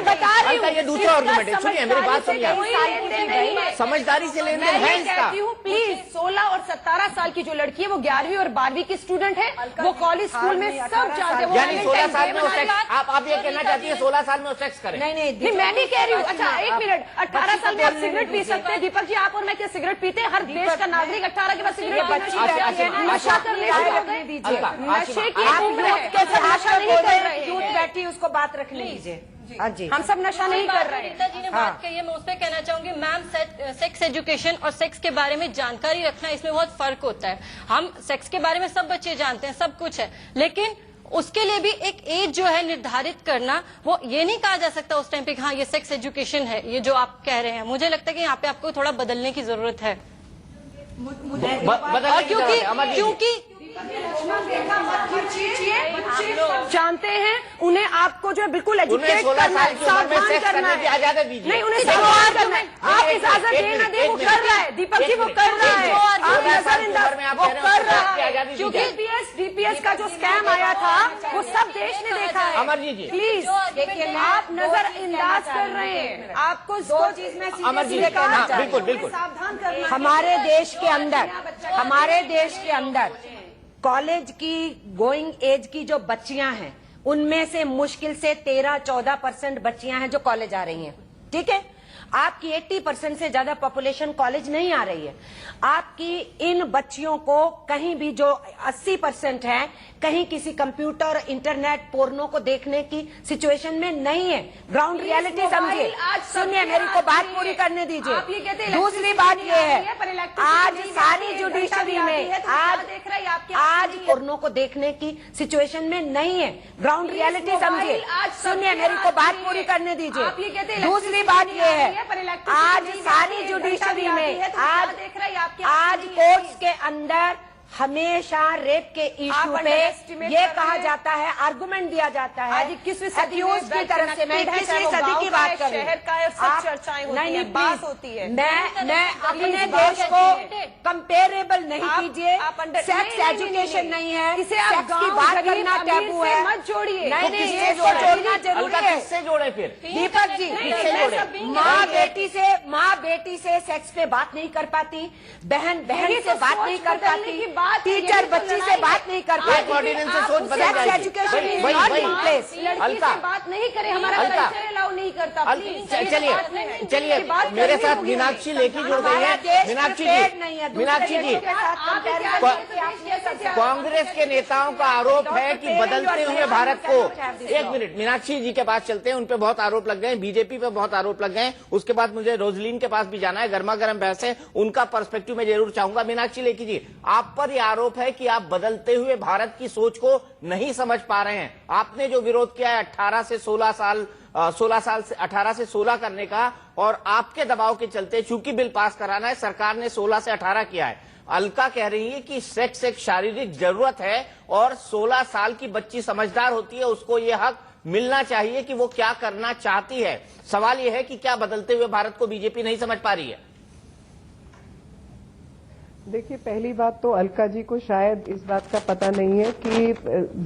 बता रही हूँ, ये दूसरा आर्गुमेंट है। सुनिए मेरी बात सुनिए, समझदारी से लेने हैं इसका। प्लीज 16 और 17 साल की जो लड़की है वो 11वीं और 12वीं की स्टूडेंट है, वो कॉलेज स्कूल में सब जानते हैं। यानी 16 साल में वो सेक्स, आप ये कहना चाहती है 16 साल में वो सेक्स करें? नहीं, मैं नहीं कह रही हूँ। अच्छा एक मिनट, 18 साल में आप सिगरेट पी सकते हैं? दीपक जी, आप और मैं क्या सिगरेट पीते हैं? हर देश का नागरिक 18 के बाद सिगरेट नशा करने नशे की उम्र है, नशा नहीं कर रहे हैं। यूथ बैठी उसको बात रखने दीजिए। हाँ जी, हम सब नशा नहीं कर रहे हैं। रीता जी ने बात कही है, मैं उस पर कहना चाहूंगी मैम, सेक्स एजुकेशन और सेक्स के बारे में जानकारी रखना, इसमें बहुत फर्क होता है। हम सेक्स के बारे में सब बच्चे जानते हैं, सब कुछ है, लेकिन उसके लिए भी एक एज जो है निर्धारित करना, वो ये नहीं कहा जा सकता उस टाइम पे हाँ ये सेक्स एजुकेशन है, ये जो आप कह रहे हैं। मुझे लगता है कि यहाँ पे आपको थोड़ा बदलने की जरूरत है, क्योंकि जानते हैं उन्हें आपको जो है बिल्कुल एजुकेट करना है, सावधान करना है। नहीं, उन्हें सावधान करना है। आप इजाजत देना दे, वो कर रहा है। दीपक जी वो कर रहा है, आप नजरअंदाज वो कर रहा है, क्योंकि डीपीएस का जो स्कैम आया था वो सब देश ने देखा है। अमर जी प्लीज देखिए, आप नजरअंदाज कर रहे हैं। आपको 2 चीज में बिल्कुल सावधान करना। हमारे देश के अंदर कॉलेज की गोइंग एज की जो बच्चियां हैं, उनमें से मुश्किल से 13-14% बच्चियां हैं जो कॉलेज आ रही हैं। ठीक है, आपकी 80% से ज्यादा पॉपुलेशन कॉलेज नहीं आ रही है। आपकी इन बच्चियों को कहीं भी जो 80% है, कहीं किसी कंप्यूटर इंटरनेट पोर्नो को देखने की सिचुएशन में नहीं है। ग्राउंड रियलिटी समझिए, सुनिए मेरी को बात पूरी करने दीजिए। दूसरी बात ये है, आज सारी जुडिशरी में आज पोर्नो को देखने की सिचुएशन में नहीं है। ग्राउंड रियलिटी समझिए, सुनिए मेरी को बात पूरी करने दीजिए। दूसरी बात ये है, आज सारी जुडिशरी में आज कोर्ट्स के अंदर हमेशा रेप के इशू पे ये कहा जाता है, आर्गुमेंट दिया जाता है किसवीं एक्यूज की तरफ से। मैं 21वीं सदी की बात कर रही हूँ, चर्चाएं होती हैं, बात होती है। मैं अपने देश को कंपेरेबल नहीं कीजिए। सेक्स एजुकेशन नहीं है, सेक्स की बात करना टैबू है, मत जोड़िए। नहीं, इसको जोड़ना जरूरी है। किससे जोड़े फिर? दीपक जी, माँ बेटी से सेक्स पे बात नहीं कर पाती, बहन से बात नहीं कर पाती, टीचर बच्ची से बात नहीं कर एक ऑर्डिनेंस से सोच बदल जाएगी। एजुकेशन इज वही- नॉट वही- इन प्लेस। अलका, बात नहीं करें, हमारा अलका, कल्चर अलाउ नहीं करता। प्लीज चलिए मेरे साथ मीनाक्षी लेखी जुड़ गई है। मीनाक्षी जी कांग्रेस के नेताओं का आरोप है कि बदलते हुए भारत को, एक मिनट मीनाक्षी जी के पास चलते हैं, उन पे बहुत आरोप लग गए, बीजेपी पे बहुत आरोप लग गए। उसके बाद मुझे रोजलीन के पास भी जाना है, गर्मा गर्म बहस है, उनका पर्सपेक्टिव मैं जरूर चाहूंगा। मीनाक्षी लेखी जी, आप पर यह आरोप है कि आप बदलते हुए भारत की सोच को नहीं समझ पा रहे हैं। आपने जो विरोध किया है 18 से 16 साल 18 से 16 करने का, और आपके दबाव के चलते चूंकि बिल पास कराना है सरकार ने 16 से 18 किया है। अलका कह रही है कि सेक्स एक शारीरिक जरूरत है और 16 साल की बच्ची समझदार होती है, उसको ये हक मिलना चाहिए कि वो क्या करना चाहती है। सवाल यह है कि क्या बदलते हुए भारत को बीजेपी नहीं समझ पा रही है? देखिए, पहली बात तो अलका जी को शायद इस बात का पता नहीं है कि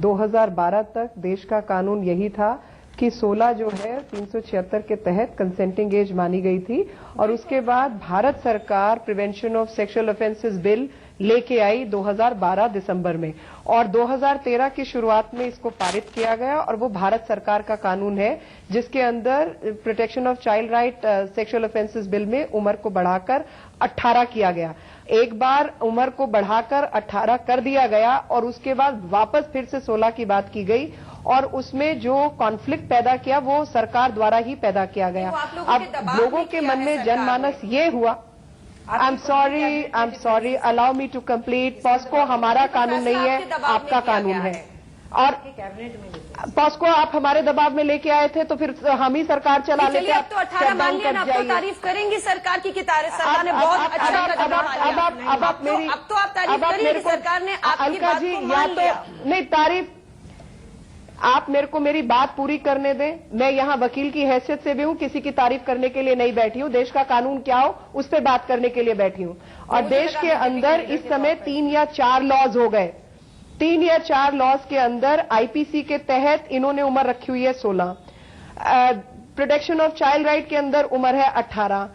2012 तक देश का कानून यही था कि 16 जो है 376 के तहत कंसेंटिंग एज मानी गई थी, और उसके बाद भारत सरकार prevention of sexual offences bill लेके आई 2012 दिसंबर में, और 2013 की शुरुआत में इसको पारित किया गया, और वो भारत सरकार का कानून है जिसके अंदर protection of child right sexual offences bill में उम्र को बढ़ाकर 18 किया गया। एक बार उम्र को बढ़ाकर 18 कर दिया गया और उसके बाद वापस फिर से 16 की बात की गई, और उसमें जो कॉन्फ्लिक्ट पैदा किया वो सरकार द्वारा ही पैदा किया गया। अब लोगों के मन में जनमानस ये हुआ, I am sorry, allow me to complete. POCSO हमारा कानून नहीं है, आपका कानून है, और पॉस्को आप हमारे दबाव में लेके आए थे तो फिर हम ही सरकार चला लेते। अब तो 18 मान लिया, अब तो तारीफ करेंगी सरकार की कि सरकार ने बहुत अच्छा कदम उठाया। अब आप मेरी, अब तो आप तारीफ करेंगे सरकार ने आपकी बात को मान लिया। नहीं, तारीफ आप मेरे को मेरी बात पूरी करने दें। मैं यहाँ वकील की हैसियत से भी हूँ, किसी की तारीफ करने के लिए नहीं बैठी हूँ। देश का कानून क्या हो उस पर बात करने के लिए बैठी हूँ। और देश के अंदर इस समय 3 या 4 लॉज हो गए। 3 या 4 लॉज के अंदर आईपीसी के तहत इन्होंने उम्र रखी हुई है 16, प्रोटेक्शन ऑफ चाइल्ड राइट के अंदर उम्र है 18,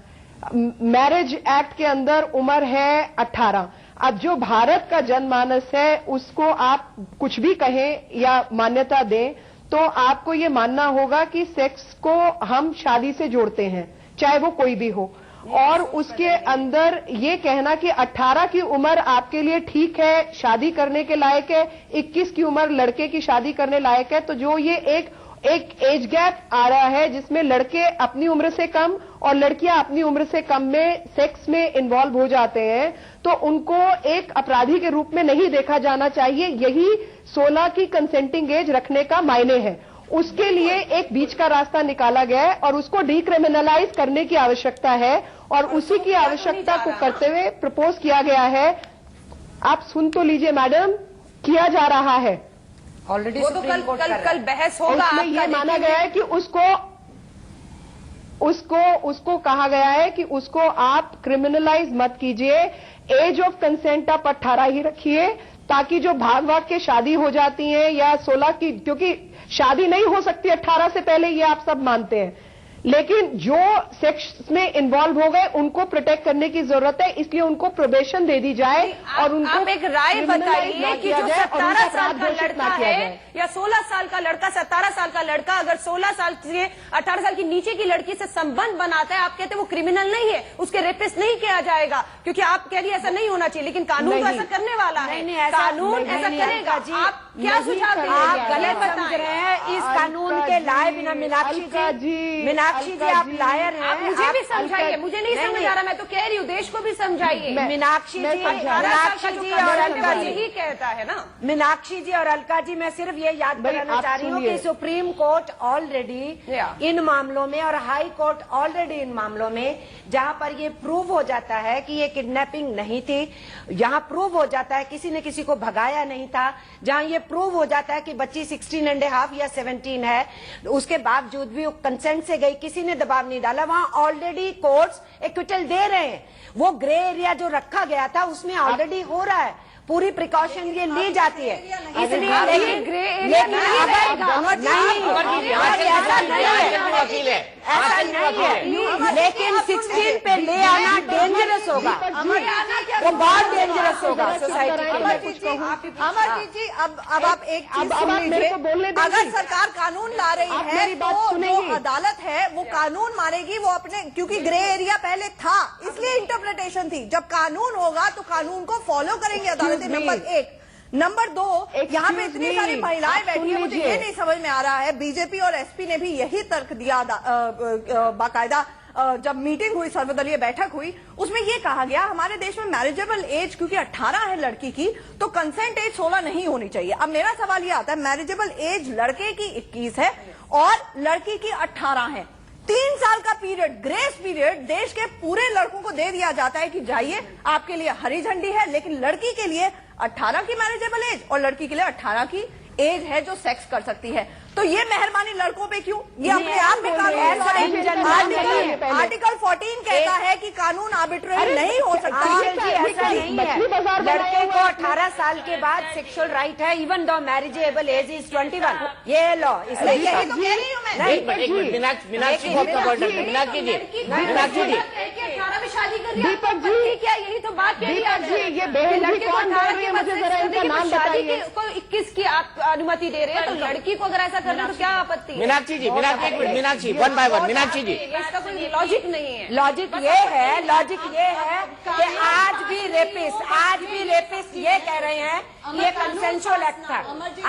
मैरिज एक्ट के अंदर उम्र है 18। अब जो भारत का जनमानस है उसको आप कुछ भी कहें या मान्यता दें तो आपको ये मानना होगा कि सेक्स को हम शादी से जोड़ते हैं, चाहे वो कोई भी हो। और उसके अंदर ये कहना कि 18 की उम्र आपके लिए ठीक है, शादी करने के लायक है, 21 की उम्र लड़के की शादी करने लायक है, तो जो ये एक एज गैप आ रहा है जिसमें लड़के अपनी उम्र से कम और लड़कियां अपनी उम्र से कम में सेक्स में इन्वॉल्व हो जाते हैं, तो उनको एक अपराधी के रूप में नहीं देखा जाना चाहिए। यही 16 की कंसेंटिंग एज रखने का मायने है। उसके लिए एक बीच का रास्ता निकाला गया है और उसको डिक्रिमिनलाइज करने की आवश्यकता है, और उसी की आवश्यकता को करते हुए प्रपोज किया गया है। आप सुन तो लीजिए मैडम, किया जा रहा है ऑलरेडी। वो तो कल बहस होगा। उसमें ये माना गया है कि उसको कहा गया है कि उसको आप क्रिमिनलाइज मत कीजिए, एज ऑफ कंसेंट आप 18 ही रखिए, ताकि जो भाग के शादी हो जाती है या 16 की, क्योंकि शादी नहीं हो सकती 18 से पहले, ये आप सब मानते हैं, लेकिन जो सेक्स में इन्वॉल्व हो गए उनको प्रोटेक्ट करने की जरूरत है, इसलिए उनको प्रोबेशन दे दी जाए। और उनको आप एक राय बताइए कि जो 17 साल का लड़का है या 16 साल का लड़का, 17 साल का लड़का अगर 16 साल से 18 साल की नीचे की लड़की से संबंध बनाता है, आप कहते हैं वो क्रिमिनल नहीं है, उसके रेपिस्ट नहीं किया जाएगा, क्योंकि आप कह रही ऐसा नहीं होना चाहिए, लेकिन कानून तो ऐसा करने वाला है, कानून ऐसा करेगा। आप क्या सुझाव देंगे? आप गलत समझ रहे हैं इस कानून के लाए बिना। मीनाक्षी जी आप लायर हैं। आप मुझे भी समझाइए, मुझे नहीं समझ आ रहा, मैं तो कह रही हूँ देश को भी समझाइए। मीनाक्षी जी और अलका जी ही कहता है ना। मीनाक्षी जी और अलका जी, मैं सिर्फ ये याद कराना चाह रही हूँ कि सुप्रीम कोर्ट ऑलरेडी इन मामलों में और हाई कोर्ट ऑलरेडी इन मामलों में जहाँ पर ये प्रूव हो जाता है कि ये किडनैपिंग नहीं थी, जहाँ प्रूव हो जाता है किसी ने किसी को भगाया नहीं था, जहाँ ये प्रूव हो जाता है कि बच्ची 16.5 या 17 है, उसके बावजूद भी वो कंसेंट से गई, किसी ने दबाव नहीं डाला, वहाँ ऑलरेडी कोर्ट्स एक्विटल दे रहे हैं। वो ग्रे एरिया जो रखा गया था उसमें ऑलरेडी हो रहा है, पूरी प्रिकॉशन ये ली जाती है, इसलिए ऐसा नहीं है, लेकिन 16 पे ले आना डेंजरस होगा। हमारे आना क्या वो बहुत डेंजरस होगा सोसाइटी के लिए। अमरजीत जी, अब आप एक चीज सुन लीजिए, अगर सरकार कानून ला रही है तो जो अदालत है वो कानून मानेगी, वो अपने, क्योंकि ग्रे एरिया पहले था इसलिए इंटरप्रिटेशन थी, जब कानून होगा तो कानून को फॉलो करेंगे अदालतें। नंबर एक। नंबर दो, यहाँ पे इतनी सारी महिलाएं बैठी है, मुझे ये नहीं समझ में आ रहा है, बीजेपी और एसपी ने भी यही तर्क दिया बाकायदा जब मीटिंग हुई, सर्वदलीय बैठक हुई, उसमें ये कहा गया हमारे देश में मैरिजेबल एज क्योंकि 18 है लड़की की, तो कंसेंट एज 16 नहीं होनी चाहिए। अब मेरा सवाल ये आता है, मैरिजेबल एज लड़के की 21 है और लड़की की 18 है, 3 साल का पीरियड, ग्रेस पीरियड देश के पूरे लड़कों को दे दिया जाता है कि जाइए आपके लिए हरी झंडी है, लेकिन लड़की के लिए 18 की मैरिजेबल एज और लड़की के लिए 18 की एज है जो सेक्स कर सकती है। तो ये मेहरबानी लड़कों पे क्यों? ये अपने आप में कानून, आर्टिकल 14 कहता है कि कानून आर्बिट्रेरी नहीं हो सकता। ऐसा नहीं है, लड़के को 18 साल के बाद सेक्सुअल राइट है, even though marriageable age is 21, ये लॉ। इसलिए यही तो कह रही हूँ मैं। एक मिनट मीनाक्षी जी, 18 में शादी कर रही है क्या? यही तो बात कह रही है। ये लड़के को 18 के मुझे जरा इनका नाम बताइए। को 21 की आप अनुमति दे रहे हैं, तो लड़की को अगर ऐसा करना तो क्या आपत्ति है? मीनाक्षी जी, एक मिनट, मीनाक्षी 1 by 1, मीनाक्षी जी, इसका कोई लॉजिक नहीं है। लॉजिक ये है कि आज भी रेपिस्ट ये कह रहे हैं कि ये कंसेंसुअल एक्ट था,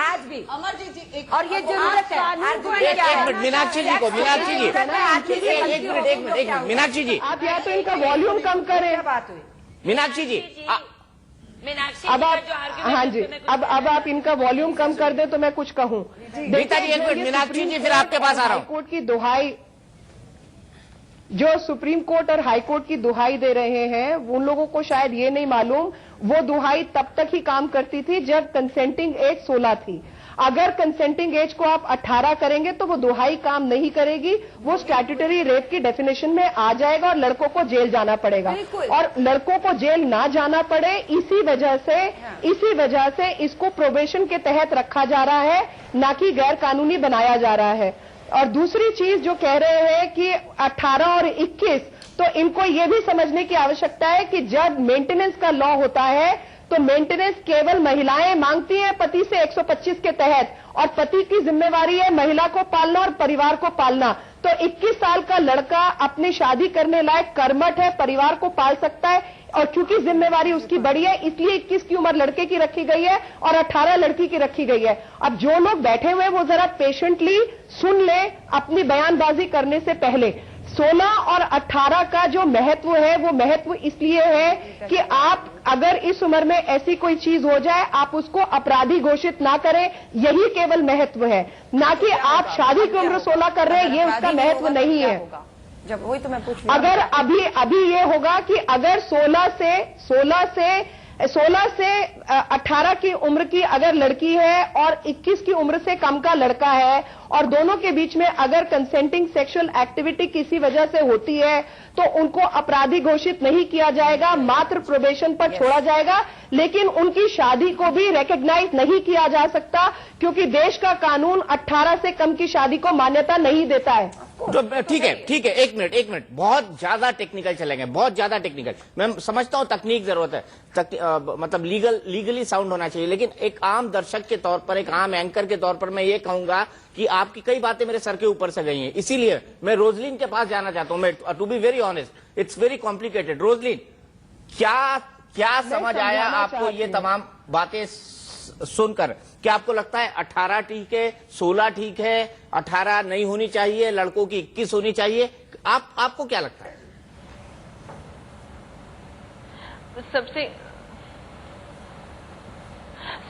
आज भी। अमरजीत जी, और ये जरूरत है। एक मिनट मीनाक्षी जी को, मीनाक्षी जी एक मिनट मीनाक्षी जी, आप या तो इनका वॉल्यूम कम करें। बात हुई मीनाक्षी जी, अब आप, हाँ जी, अब आप इनका वॉल्यूम कम कर दें तो मैं कुछ कहूँ। गीता जी एक मिनट, मीनाक्षी जी फिर आपके पास आ रहा हूँ। कोर्ट की दुहाई, जो सुप्रीम कोर्ट और हाई कोर्ट की दुहाई दे रहे हैं, उन लोगों को शायद ये नहीं मालूम, वो दुहाई तब तक ही काम करती थी जब कंसेंटिंग एज 16 थी। अगर कंसेंटिंग एज को आप 18 करेंगे तो वो दुहाई काम नहीं करेगी, वो स्टैट्यूटरी रेप की डेफिनेशन में आ जाएगा और लड़कों को जेल जाना पड़ेगा। और लड़कों को जेल ना जाना पड़े, इसी वजह से इसको प्रोबेशन के तहत रखा जा रहा है, ना कि गैर कानूनी बनाया जा रहा है। और दूसरी चीज जो कह रहे हैं कि 18 और 21, तो इनको ये भी समझने की आवश्यकता है कि जब मेंटेनेंस का लॉ होता है तो मेंटेनेंस केवल महिलाएं मांगती हैं पति से 125 के तहत, और पति की जिम्मेवारी है महिला को पालना और परिवार को पालना। तो 21 साल का लड़का अपनी शादी करने लायक कर्मठ है, परिवार को पाल सकता है, और चूंकि जिम्मेवारी उसकी बड़ी है इसलिए 21 की उम्र लड़के की रखी गई है और 18 लड़की की रखी गई है। अब जो लोग बैठे हुए हैं वो जरा पेशेंटली सुन ले अपनी बयानबाजी करने से पहले। 16 और 18 का जो महत्व है वो महत्व इसलिए है कि आप अगर इस उम्र में ऐसी कोई चीज हो जाए आप उसको अपराधी घोषित ना करें, यही केवल महत्व है, ना कि आप शादी की उम्र 16 कर रहे हैं, ये उसका महत्व नहीं है। जब वही तो मैं पूछ, अगर अभी ये होगा कि अगर 16 से 18 की उम्र की अगर लड़की है और 21 की उम्र से कम का लड़का है और दोनों के बीच में अगर कंसेंटिंग सेक्सुअल एक्टिविटी किसी वजह से होती है तो उनको अपराधी घोषित नहीं किया जाएगा, मात्र प्रोबेशन पर छोड़ा जाएगा, लेकिन उनकी शादी को भी रिकॉग्नाइज नहीं किया जा सकता क्योंकि देश का कानून 18 से कम की शादी को मान्यता नहीं देता है। तो ठीक है, एक मिनट, बहुत ज्यादा टेक्निकल चलेंगे, बहुत ज्यादा टेक्निकल। मैं समझता हूं तकनीक जरूरत है, मतलब लीगली साउंड होना चाहिए, लेकिन एक आम दर्शक के तौर पर, एक आम एंकर के तौर पर मैं ये कहूंगा कि आपकी कई बातें मेरे सर के ऊपर से गई हैं, इसीलिए मैं रोजलिन के पास जाना चाहता हूं। मैं to be very honest, it's very complicated. Roslyn, क्या समझ आया आपको ये तमाम बातें सुनकर? क्या आपको लगता है 18 ठीक है, 16 ठीक है, 18 नहीं होनी चाहिए, लड़कों की 21 होनी चाहिए? आपको क्या लगता है?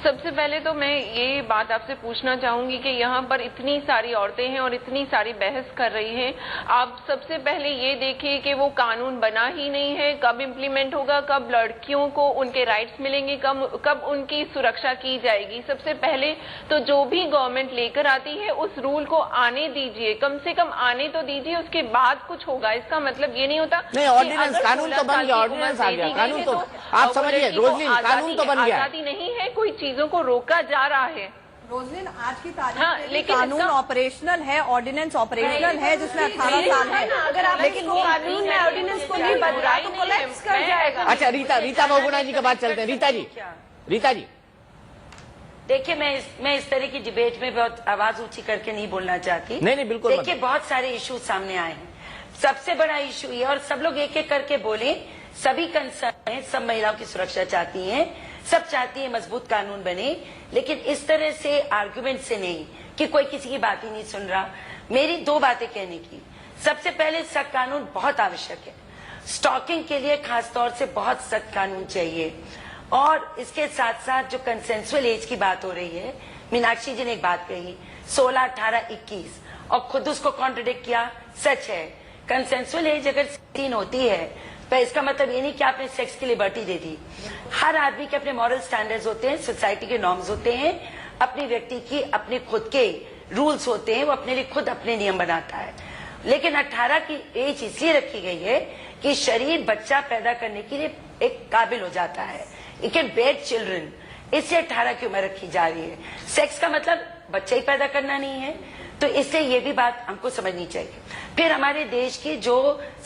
सबसे पहले तो मैं ये बात आपसे पूछना चाहूंगी कि यहाँ पर इतनी सारी औरतें हैं और इतनी सारी बहस कर रही हैं। आप सबसे पहले ये देखिए कि वो कानून बना ही नहीं है, कब इम्प्लीमेंट होगा, कब लड़कियों को उनके राइट्स मिलेंगे, कब उनकी सुरक्षा की जाएगी। सबसे पहले तो जो भी गवर्नमेंट लेकर आती है उस रूल को आने दीजिए, कम से कम आने तो दीजिए, उसके बाद कुछ होगा। इसका मतलब ये नहीं होता नहीं, ऑर्डिनेंस, कानून तो बन गया, ऑर्डिनेंस आ गया, कानून तो आप समझिए रोजलिन, कानून तो बन गया। आजादी नहीं है, कोई चीजों को रोका जा रहा है। रोजलिन, आज की तारीख हाँ, में लेकिन कानून इसका- ऑपरेशनल है, ऑर्डिनेंस ऑपरेशनल है, जिसमें 18 साल है। अगर आप लेकिन वो कानून में ऑर्डिनेंस को नहीं बदला तो कोलैप्स कर जाएगा। अच्छा, रीता बहुगुणा जी के बाद चलते हैं। रीता जी देखिए, मैं इस तरह की डिबेट में बहुत आवाज ऊंची करके नहीं बोलना चाहती। नहीं, बिल्कुल देखिए, बहुत सारे इशू सामने आए हैं। सबसे बड़ा इशू ये, और सब लोग एक एक करके बोले, सभी कंसर्न है, सब महिलाओं की सुरक्षा चाहती हैं, सब चाहती है मजबूत कानून बने, लेकिन इस तरह से आर्गुमेंट से नहीं कि कोई किसी की बात ही नहीं सुन रहा। मेरी दो बातें कहने की। सबसे पहले सख्त कानून बहुत आवश्यक है। स्टॉकिंग के लिए खासतौर से बहुत सख्त कानून चाहिए। और इसके साथ साथ जो कंसेंसुअल एज की बात हो रही है, मीनाक्षी जी ने एक बात कही 16, 18, 21 और खुद उसको कॉन्ट्रडिक्ट किया। सच है, कंसेंसुअल एज अगर 16 होती है तो इसका मतलब ये नहीं कि आपने सेक्स की लिबर्टी दे दी। हर आदमी के अपने मॉरल स्टैंडर्ड्स होते हैं, सोसाइटी के नॉर्म्स होते हैं, अपनी व्यक्ति की अपने खुद के रूल्स होते हैं, वो अपने लिए खुद अपने नियम बनाता है। लेकिन 18 की एज इसलिए रखी गई है कि शरीर बच्चा पैदा करने के लिए एक काबिल हो जाता है, इट कैन बेयर चिल्ड्रन, इसलिए 18 की उम्र रखी जा रही है। सेक्स का मतलब बच्चा ही पैदा करना नहीं है, तो इसलिए ये भी बात हमको समझनी चाहिए। फिर हमारे देश की जो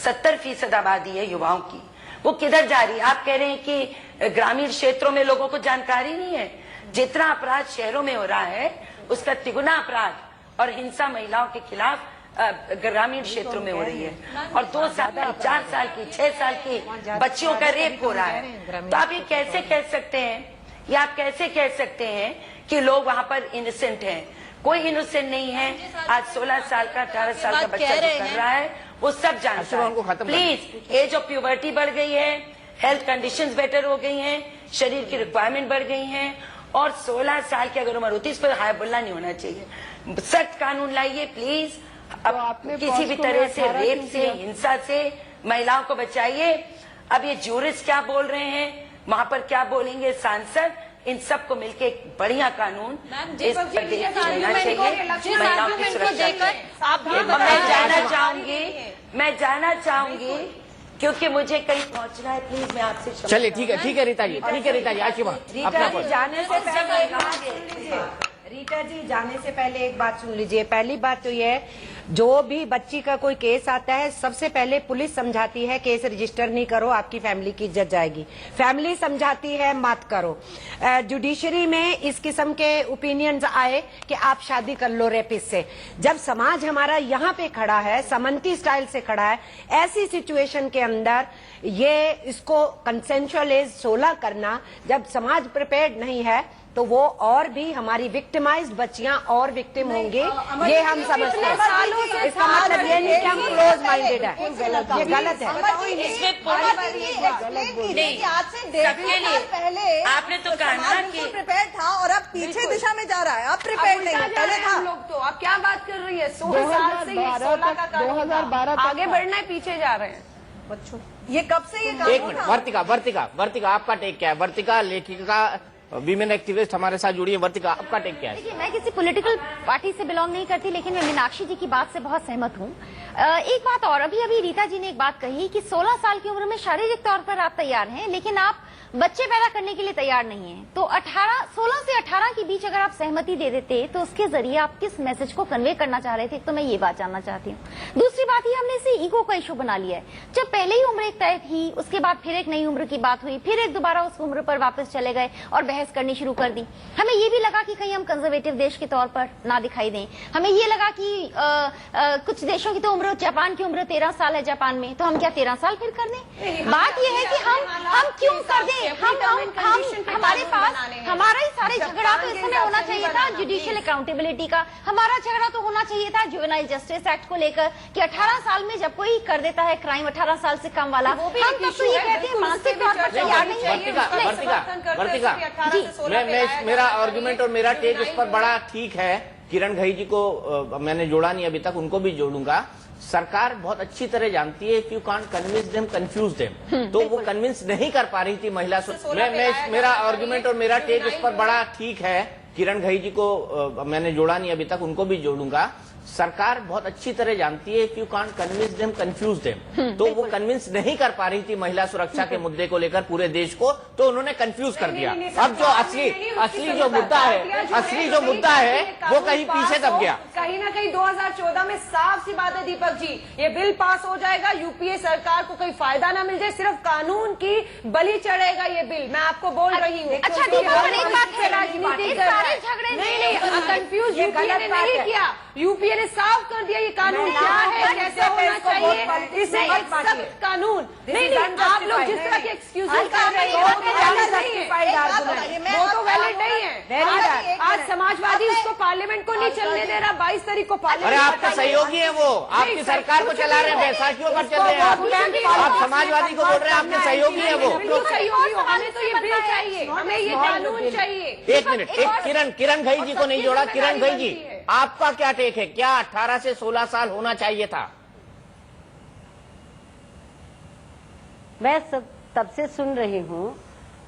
70% आबादी है युवाओं की, वो किधर जा रही है? आप कह रहे हैं कि ग्रामीण क्षेत्रों में लोगों को जानकारी नहीं है। जितना अपराध शहरों में हो रहा है उसका तिगुना अपराध और हिंसा महिलाओं के खिलाफ ग्रामीण क्षेत्रों में हो रही है। और 2 साल की, 4 साल की, 6 साल की बच्चियों का रेप हो रहा है। तो आप ये कैसे कह सकते हैं, या आप कैसे कह सकते हैं कि लोग वहाँ पर इनोसेंट हैं? कोई इनोसेंट नहीं है। आज 16 साल का, 18 साल का बच्चा जो कर रहा है वो सब जानता है। प्लीज, एज ऑफ प्यूबर्टी बढ़ गई है, हेल्थ कंडीशंस बेटर हो गई हैं, शरीर की रिक्वायरमेंट बढ़ गई हैं, और 16 साल की अगर उम्र होती है इस पर हाय बोलना नहीं होना चाहिए। सख्त कानून लाइए प्लीज। अब किसी भी तरह से रेप से, हिंसा से महिलाओं को बचाइए। अब ये जूरिस्ट क्या बोल रहे हैं, वहाँ पर क्या बोलेंगे सांसद, इन सबको मिलके एक बढ़िया कानून इस प्रदेश में होना चाहिए, महिलाओं की सुरक्षा। मैं जाना चाहूंगी क्योंकि मुझे कहीं पहुंचना है। प्लीज मैं आपसे चलिए, ठीक है रीता जी, आशिमा रीता जी जाने से पहले एक बात सुन लीजिए। पहली बात तो ये है, जो भी बच्ची का कोई केस आता है सबसे पहले पुलिस समझाती है केस रजिस्टर नहीं करो, आपकी फैमिली की इज्जत जाएगी। फैमिली समझाती है मत करो। जुडिशरी में इस किस्म के ओपिनियंस आए कि आप शादी कर लो रेपिस्ट से। जब समाज हमारा यहाँ पे खड़ा है, समंती स्टाइल से खड़ा है, ऐसी सिचुएशन के अंदर ये इसको कंसेंशुअल एज 16 करना, जब समाज प्रिपेयर्ड नहीं है तो वो और भी हमारी विक्टिमाइज्ड बच्चियां और विक्टिम होंगी, ये हम समझते हैं। इसका मतलब ये नहीं कि हम क्लोज माइंडेड है, ये गलत है। पहले आपने तो कहा कि प्रिपेयर था और अब पीछे दिशा में जा रहा है, अब प्रिपेयर नहीं है, पहले था। हम लोग तो आप क्या बात कर रही है? 16 साल से ये 16 का कानून 2012 आगे बढ़ना है, पीछे जा रहे हैं बच्चों। ये कब से ये एक कानून मिनट, वर्तिका आपका टेक क्या है? वर्तिका लेखिका, वीमेन एक्टिविस्ट हमारे साथ जुड़ी है। वर्तिका, आपका टेक क्या है? देखिए, मैं किसी पॉलिटिकल पार्टी से बिलोंग नहीं करती, लेकिन मैं मीनाक्षी जी की बात से बहुत सहमत हूँ। एक बात और, अभी रीता जी ने एक बात कही कि 16 साल की उम्र में शारीरिक तौर पर आप तैयार हैं, लेकिन आप बच्चे पैदा करने के लिए तैयार नहीं है। तो 16 से 18 के बीच अगर आप सहमति दे देते तो उसके जरिए आप किस मैसेज को कन्वे करना चाह रहे थे, तो मैं ये बात जानना चाहती हूँ। दूसरी बात, ये हमने इसे ईगो का इशू बना लिया है। जब पहले ही उम्र एक तय थी, उसके बाद फिर एक नई उम्र की बात हुई, फिर एक दोबारा उस उम्र पर वापस चले गए और बहस करनी शुरू कर दी। हमें ये भी लगा कि कहीं हम कंजर्वेटिव देश के तौर पर ना दिखाई दें। हमें ये लगा कि कुछ देशों की तो उम्र, जापान की उम्र 13 साल है जापान में, तो हम क्या 13 साल फिर कर दें? बात यह है कि हम क्यों कर दें? हमारे पास हमारा ही सारे झगड़ा तो इस समय होना चाहिए था जुडिशियल अकाउंटेबिलिटी का। हमारा झगड़ा तो होना चाहिए था जुवेनाइल जस्टिस एक्ट को लेकर कि 18 साल में जब कोई कर देता है क्राइम 18 साल से कम वाला, हम तो ये कहते हैं मानसिक तौर पर तैयार नहीं है। वर्तिका, मेरा आर्गुमेंट और मेरा टेक इस पर बड़ा ठीक है। किरण घई जी को मैंने जोड़ा नहीं अभी तक, उनको भी जोड़ूंगा। सरकार बहुत अच्छी तरह जानती है कि you can't convince them, confuse them, तो वो कन्विंस नहीं कर पा रही थी महिला। मेरा आर्गुमेंट और मेरा टेक इस पर बड़ा ठीक है। किरण घई जी को मैंने जोड़ा नहीं अभी तक, उनको भी जोड़ूंगा। सरकार बहुत अच्छी तरह जानती है कि you can't convince them, confuse them. तो वो कन्विंस नहीं कर पा रही थी महिला सुरक्षा के मुद्दे को लेकर पूरे देश को, तो उन्होंने कंफ्यूज कर दिया। अब जो असली जो मुद्दा है वो कहीं पीछे दब गया। कहीं ना कहीं 2014 में साफ सी बात है दीपक जी, ये बिल पास हो जाएगा, यूपीए सरकार को कोई फायदा ना मिल जाए, सिर्फ कानून की बलि चढ़ेगा ये बिल। मैं आपको बोल रही हूँ। अच्छा दीपक, एक बात है, राजनीति इस सारे झगड़े नहीं कंफ्यूज यूपीए ने नहीं किया, यूपीए ने साफ कर दिया ये कानून क्या है, कैसे होना चाहिए, इसे एक सख्त कानून। नहीं आप लोग जिस तरह के एक्सक्यूजेस कर रहे हैं वो तो वैलिड नहीं है। आज समाजवादी उसको पार्लियामेंट को नहीं चलने दे रहा, 22 तारीख को पार्लियामेंट। अरे आपका सहयोगी है वो, आपकी सरकार को चला रहे हैं, बैसाखियों पर चल रहे हैं आप समाजवादी को बोल रहे हैं आपके सहयोगी है वो। सहयोगी हो, हमें तो ये बिल चाहिए, हमें ये कानून चाहिए। एक मिनट, एक किरण घई जी को नहीं जोड़ा। किरण घई जी, आपका क्या टेक है, क्या 18 से 16 साल होना चाहिए था? मैं तब से सुन रही हूँ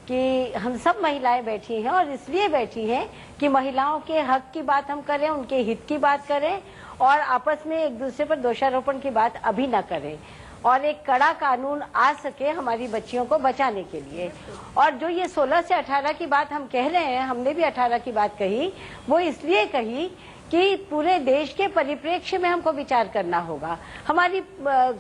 कि हम सब महिलाएं बैठी हैं और इसलिए बैठी हैं कि महिलाओं के हक की बात हम करें, उनके हित की बात करें और आपस में एक दूसरे पर दोषारोपण की बात अभी न करें और एक कड़ा कानून आ सके हमारी बच्चियों को बचाने के लिए। और जो ये 16 से 18 की बात हम कह रहे हैं, हमने भी 18 की बात कही, वो इसलिए कही कि पूरे देश के परिप्रेक्ष्य में हमको विचार करना होगा। हमारी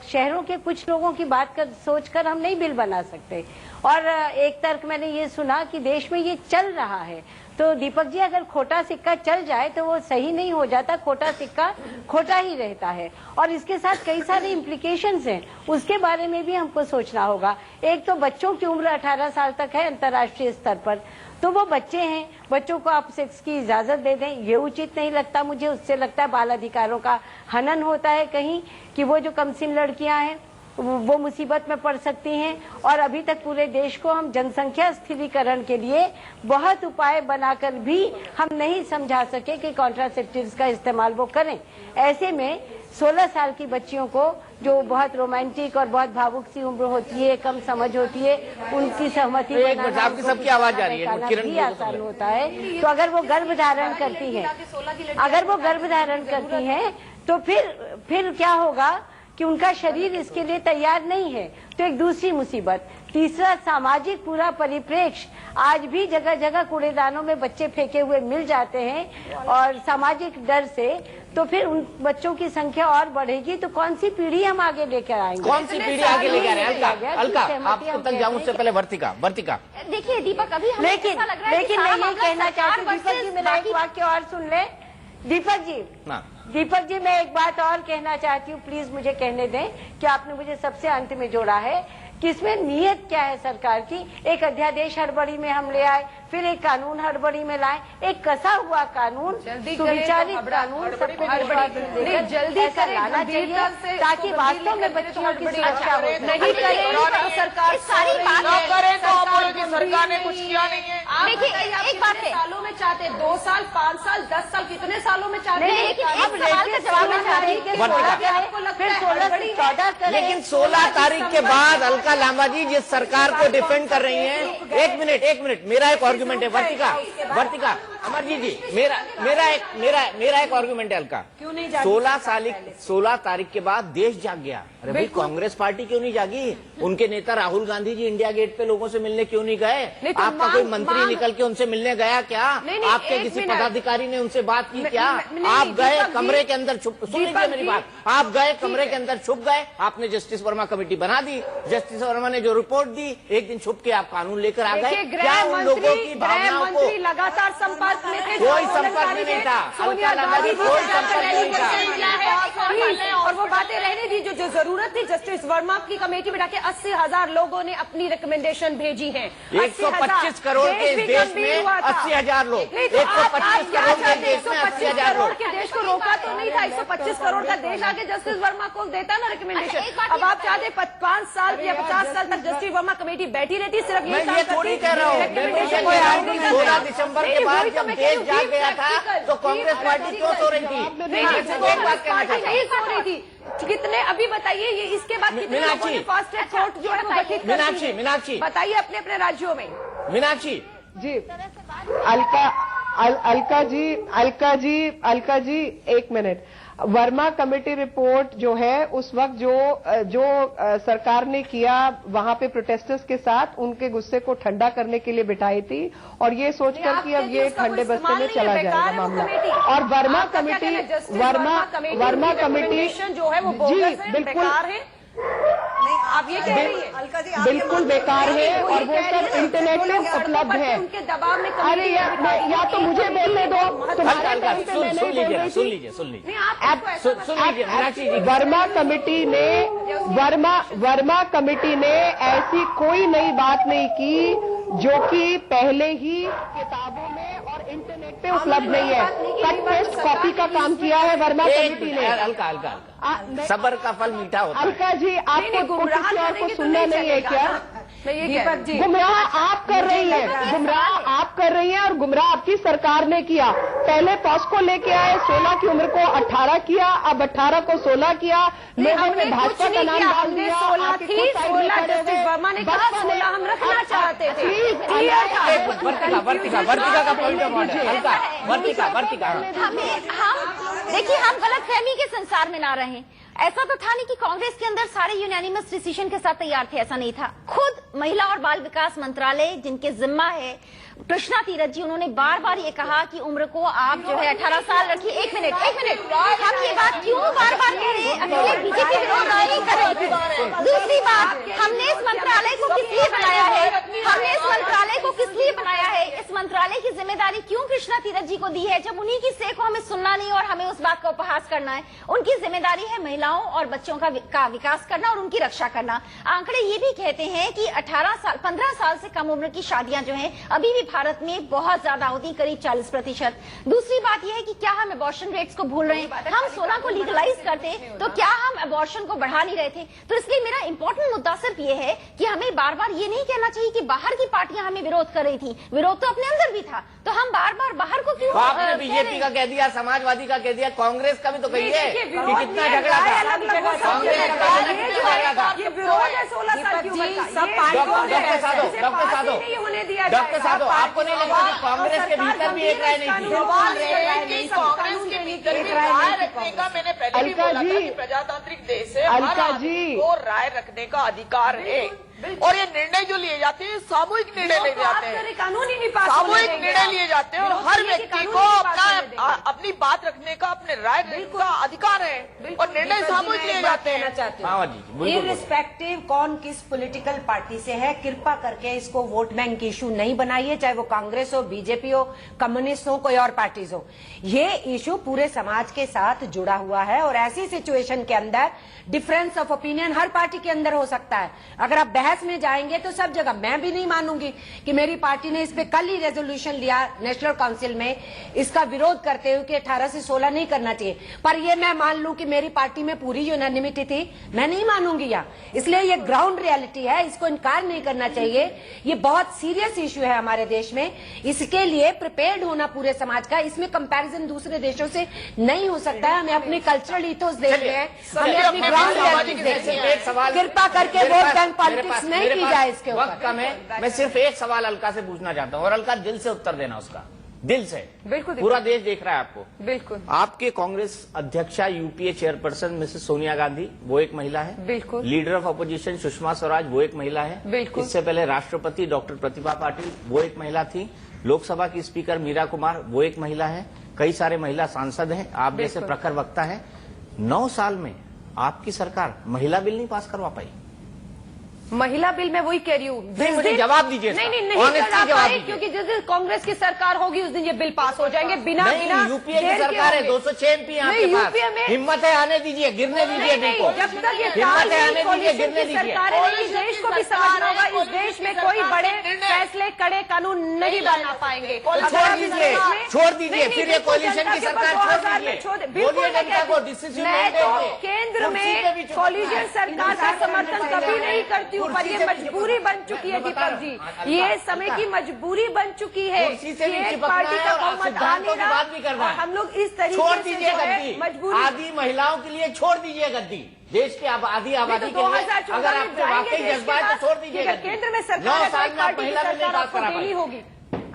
शहरों के कुछ लोगों की बात सोचकर हम नहीं बिल बना सकते। और एक तर्क मैंने ये सुना कि देश में ये चल रहा है, तो दीपक जी अगर खोटा सिक्का चल जाए तो वो सही नहीं हो जाता, खोटा सिक्का खोटा ही रहता है और इसके साथ कई सारे इम्प्लीकेशंस हैं, उसके बारे में भी हमको सोचना होगा। एक तो बच्चों की उम्र 18 साल तक है अंतर्राष्ट्रीय स्तर पर, तो वो बच्चे हैं, बच्चों को आप सेक्स की इजाजत दे दें, ये उचित नहीं लगता मुझे। उससे लगता है बाल अधिकारों का हनन होता है कहीं, कि वो जो कमसिन लड़कियां हैं वो मुसीबत में पड़ सकती हैं। और अभी तक पूरे देश को हम जनसंख्या स्थिरीकरण के लिए बहुत उपाय बनाकर भी हम नहीं समझा सके कि कॉन्ट्रासेप्टिव्स का इस्तेमाल वो करें। ऐसे में 16 साल की बच्चियों को जो बहुत रोमांटिक और बहुत भावुक सी उम्र होती है, कम समझ होती है, उनकी सहमति आपकी सबकी आवाज आ रही है, किरण भी आसान होता है। तो अगर वो गर्भ धारण करती है, तो फिर क्या होगा कि उनका शरीर इसके लिए तैयार नहीं है, तो एक दूसरी मुसीबत। तीसरा, सामाजिक पूरा परिप्रेक्ष्य, आज भी जगह जगह कूड़ेदानों में बच्चे फेंके हुए मिल जाते हैं और सामाजिक डर से, तो फिर उन बच्चों की संख्या और बढ़ेगी, तो कौन सी पीढ़ी हम आगे लेकर आएंगे? कौन सी पीढ़ी आगे लेकर आ रहे हैं? अलका, आप तक जाऊं उससे पहले वर्तिका। देखिए दीपक, अभी लेकिन मैं ये कहना चाहती हूँ, दीपक जी मेरा एक वाक्य और सुन ले। दीपक जी मैं एक बात और कहना चाहती हूँ, प्लीज मुझे कहने दें कि आपने मुझे सबसे अंत में जोड़ा है कि इसमें नियत क्या है सरकार की। एक अध्यादेश हड़बड़ी में हम ले आए, फिर एक कानून हड़बड़ी में लाए, एक कसा हुआ कानून, सुविचारित कानून, सबको जल्दी ऐसा लाना चाहिए ताकि वास्तव में बच्चियों की सुरक्षा हो। नहीं करें सरकार सारी बात करें तो आप बोलो कि सरकार ने कुछ किया नहीं है। देखिए एक बात है, सालों में चाहते 2 साल, 5 साल, 10 साल, कितने सालों में चाहते हैं? लेकिन एक सवाल का जवाब मैं चाह रही हूँ, लेकिन 16 तारीख के बाद अलका लांबा जी जिस सरकार को डिफेंड कर रही हैं, एक मिनट, मेरा एक आर्गुमेंट है। वर्तिका, अमरजीत जी, मेरा एक आर्गुमेंट है अलका। 16 तारीख के बाद देश जाग गया। अरे भाई, कांग्रेस पार्टी क्यों नहीं जागी? उनके नेता राहुल गांधी जी इंडिया गेट पे लोगों से मिलने क्यों नहीं गए? आपका कोई मंत्री निकल के उनसे मिलने गया क्या? आपके किसी पदाधिकारी ने उनसे बात की क्या? आप गए कमरे के अंदर छुप, सुन लीजिए मेरी बात, आप गए कमरे के अंदर छुप गए, आपने जस्टिस वर्मा कमेटी बना दी, जस्टिस वर्मा ने जो रिपोर्ट दी, एक दिन छुप के आप कानून लेकर आ गए। क्या उन लोगों की भावनाओं को लगातार संपर्क में थे? कोई संपर्क में नहीं था, अलका लांबा जी, कोई संपर्क में नहीं था। और वो बातें रहने दी जो जरूरत थी। जस्टिस वर्मा की कमेटी में जाके 80,000 लोगों ने अपनी रिकमेंडेशन भेजी है। 125 करोड़ के इस देश में 80,000 लोग, 125 करोड़ के देश में 80,000 लोग के देश को रोका तो नहीं था। 125 करोड़ का देश आगे जस्टिस वर्मा को देता ना रिकमेंडेशन। अब आप चाहते 5 साल या 50 साल तक जस्टिस वर्मा कमेटी बैठी रहती, सिर्फ मैं ये थोड़ी कह रहा हूँ। 16 दिसंबर के बाद जब देश जाग गया था तो कांग्रेस पार्टी क्यों सो रही थी? एक बात कहना चाहता हूँ, सो रही थी। कितने अभी बताइए, ये इसके बाद कितने लोगों ने फास्ट ट्रैक कोर्ट जो है वो गठित कर दी? मीनाक्षी बताइए अपने अपने राज्यों में। मीनाक्षी जी, अलका जी, एक मिनट। वर्मा कमेटी रिपोर्ट जो है उस वक्त जो सरकार ने किया वहां पे प्रोटेस्टर्स के साथ उनके गुस्से को ठंडा करने के लिए बिठाई थी और ये सोचकर कि अब ये ठंडे बस्ते में चला जाएगा मामला। और वर्मा कमेटी जो है वो जी बिल्कुल आप ये कह रही है बिल्कुल बेकार है और वो सब इंटरनेट में उपलब्ध है। उनके दबाव में अरे या तो मुझे बोलने दो, तुम्हारे टाइम पे मैं नहीं बोल रही थी। सुन लीजिए वर्मा कमेटी ने ऐसी कोई नई बात नहीं की जो कि पहले ही किताबों में और इंटरनेट पे उपलब्ध नहीं है। कट पेस्ट कॉपी का काम किया है वर्मा कमेटी ने। हल्का सबर का फल मीठा होता है। अलका जी आपको किसी और को सुनना नहीं है क्या? दीपक जी गुमराह आप कर रही हैं, गुमराह आप कर रही हैं और गुमराह आपकी सरकार ने किया। पहले पॉस्को लेके आए, 16 की उम्र को 18 किया, अब 18 को 16 किया, लोगों ने भाजपा का नाम डाल दिया। 16 थी, 16 जस्टिस वर्मा ने कहा 16 हम रखना चाहते थे। वर्तिका का पॉइंट ऑफ ऑर्डर हल्का वर्तिका हम देखिए हम गलतफहमी के संसार में ना रहें। ऐसा तो था नहीं कि कांग्रेस के अंदर सारे यूनानिमस डिसीजन के साथ तैयार थे, ऐसा नहीं था। खुद महिला और बाल विकास मंत्रालय जिनके जिम्मा है कृष्णा तीरथ जी, उन्होंने बार बार ये कहा कि उम्र को आप जो है 18 साल रखिए। एक मिनट हम ये बात क्यों बार बार कह रहे हैं? अभी बीजेपी विरोध नहीं कर रही थी। दूसरी बात, हमने इस मंत्रालय को किस लिए बनाया है? इस मंत्रालय की जिम्मेदारी क्यों कृष्णा तीरथ जी को दी है जब उन्हीं की से को हमें सुनना नहीं और हमें उस बात का उपहास करना है? उनकी जिम्मेदारी है महिलाओं और बच्चों का विकास करना और उनकी रक्षा करना। आंकड़े ये भी कहते हैं कि 15 साल से कम उम्र की शादियां जो हैं अभी भी भारत में बहुत ज्यादा होती, करीब 40%। दूसरी बात यह है कि क्या हम अबॉर्शन रेट्स को भूल रहे हैं? हम 16 को लीगलाइज करते तो क्या हम अबॉर्शन को बढ़ा नहीं रहे थे? तो इसलिए मेरा इंपॉर्टेंट मुद्दा सिर्फ ये है कि हमें बार बार ये नहीं कहना चाहिए कि बाहर की पार्टियां हमें विरोध कर रही थी। विरोध तो अपने अंदर भी था, तो हम बार बार बाहर को क्यों? तो आपने बीजेपी का कह दिया, समाजवादी का कह दिया, कांग्रेस का भी तो कहिए कि कितना झगड़ा था। कांग्रेस का ये विरोध है 16 साल की उम्र का। सब डॉक्टर साधो आपको नहीं लगता कि कांग्रेस के भीतर भी एक राय नहीं थी? कांग्रेस के भीतर भी राय रखने का मैंने पहले भी बोला था कि प्रजातांत्रिक देश है, हर आदमी को राय रखने का अधिकार है और ये निर्णय जो लिए जाते हैं सामूहिक निर्णय लिए जाते हैं, कानूनी नहीं पास सामूहिक निर्णय लिए जाते हैं और हर व्यक्ति को अपनी बात रखने का, अपने राय रखने का अधिकार है और निर्णय सामूहिक लिए जाते हैं। इर्रिस्पेक्टिव कौन किस पॉलिटिकल पार्टी से है, कृपा करके इसको वोट बैंक इशू नहीं बनाइए, चाहे वो कांग्रेस हो, बीजेपी हो, कम्युनिस्ट हो, कोई और पार्टीज हो। ये इशू पूरे समाज के साथ जुड़ा हुआ है और ऐसी सिचुएशन के अंदर difference of opinion her party के अंदर हो सकता है। अगर आप बहस में जाएंगे तो सब जगह, मैं भी नहीं मानूंगी कि मेरी पार्टी ने इस पे कल ही रेजोल्यूशन लिया नेशनल काउंसिल में इसका विरोध करते हुए कि 18 से 16 नहीं करना चाहिए, पर ये मैं मान लूं कि मेरी पार्टी में पूरी यूनानिमिटी थी, मैं नहीं मानूंगी यहाँ। इसलिए ये ग्राउंड रियलिटी है, इसको इनकार नहीं करना चाहिए। ये बहुत सीरियस इश्यू है हमारे देश में, इसके लिए प्रिपेयर्ड होना पूरे समाज का। इसमें कंपैरिजन दूसरे देशों से नहीं हो सकता है। हमें अपनी कल्चरल इथोस देखते हैं, हमें अपनी ग्राउंड रियलिटी देखते हैं। कृपा करके वोट बैंक पॉलिटिक्स नहीं की जाए। इसके वक्त कम है, मैं सिर्फ एक सवाल अलका से पूछना चाहता हूँ और अलका दिल से उत्तर देना उसका, दिल से। बिल्कुल, पूरा देश देख रहा है आपको। बिल्कुल। आपके कांग्रेस अध्यक्षा UPA chairperson Mrs Sonia Gandhi, वो एक महिला है। बिल्कुल। Leader of opposition Sushma Swaraj, वो एक महिला है। बिल्कुल। इससे पहले राष्ट्रपति डॉक्टर प्रतिभा पाटिल, वो एक महिला थी। लोकसभा की स्पीकर मीरा कुमार, वो एक महिला है। कई सारे महिला सांसद हैं, आप जैसे प्रखर वक्ता है। 9 साल में आपकी सरकार महिला बिल नहीं पास करवा पाई। महिला बिल में वही कह रही हूँ, मुझे जवाब दीजिए। नहीं कर पाए क्योंकि जिस दिन कांग्रेस की सरकार होगी उस दिन ये बिल पास हो जाएंगे बिना यूपीए की सरकार है, 206 MP आपके पास। हिम्मत है आने दीजिए, गिरने दीजिए बिल को। जब तक ये हिम्मत है आने दीजिए, गिरने दीजिए। इस देश को भी समझना होगा, इस देश में कोई बड़े फैसले, कड़े कानून नहीं बना पाएंगे। छोड़ दीजिए, फिर ये कोalition की सरकार छोड़ दीजिए, बोलिए जनता को डिसीजन केंद्र में कोalition सरकार का समर्थन कभी नहीं करती, पर ये मजबूरी बन चुकी है दीपक जी, ये समय की मजबूरी बन चुकी है। एक पार्टी का बहुमत आने का, हम लोग इस तरीके छोड़ दीजिए गद्दी, मजबूरी आदि महिलाओं के लिए छोड़ दीजिए गद्दी, देश की आधी आबादी के लिए अगर आपको वाकई जज्बा है तो छोड़ दीजिए। केंद्र में सरकार 9 साल में महिला बिल नहीं पास करा पाई।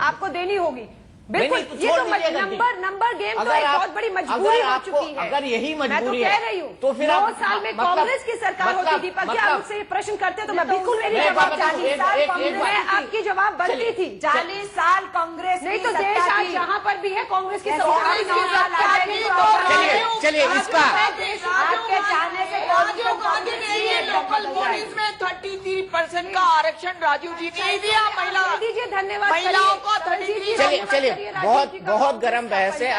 आपको देनी होगी बिल्कुल, नहीं, ये तो छोड़ दीजिए गलती। नंबर गेम तो अगर एक आप- बहुत बड़ी मजबूरी अगर हो आपको- चुकी है। अगर यही मैं तो मजबूरी कह है, रही हूँ तो फिर 9 आप- साल में मतलब- कांग्रेस की सरकार मतलब- होती थी, पर क्या मतलब- आप मुझसे ये प्रश्न करते तो मैं बिल्कुल मेरी मैं जवाब बताऊं, 40 एक- साल एक- कांग्रेस एक बात- में आपकी जवाब बनती थी। 40 साल कांग्रेस नहीं की तो देश सत्ता आज थी। जहाँ पर भी है कांग्रेस की ऐसे सरकार कांग्रेस की है। सत्ता थी तो चलिए इसका आपके जाने से राजीव गांधी ने ये लोकल बॉडीज में 33% का आरक्षण राजीव जी ने दिया। महिला दीजिए, धन्यवाद। महिलाओं को 33 चलिए बहुत गर्म बहस है।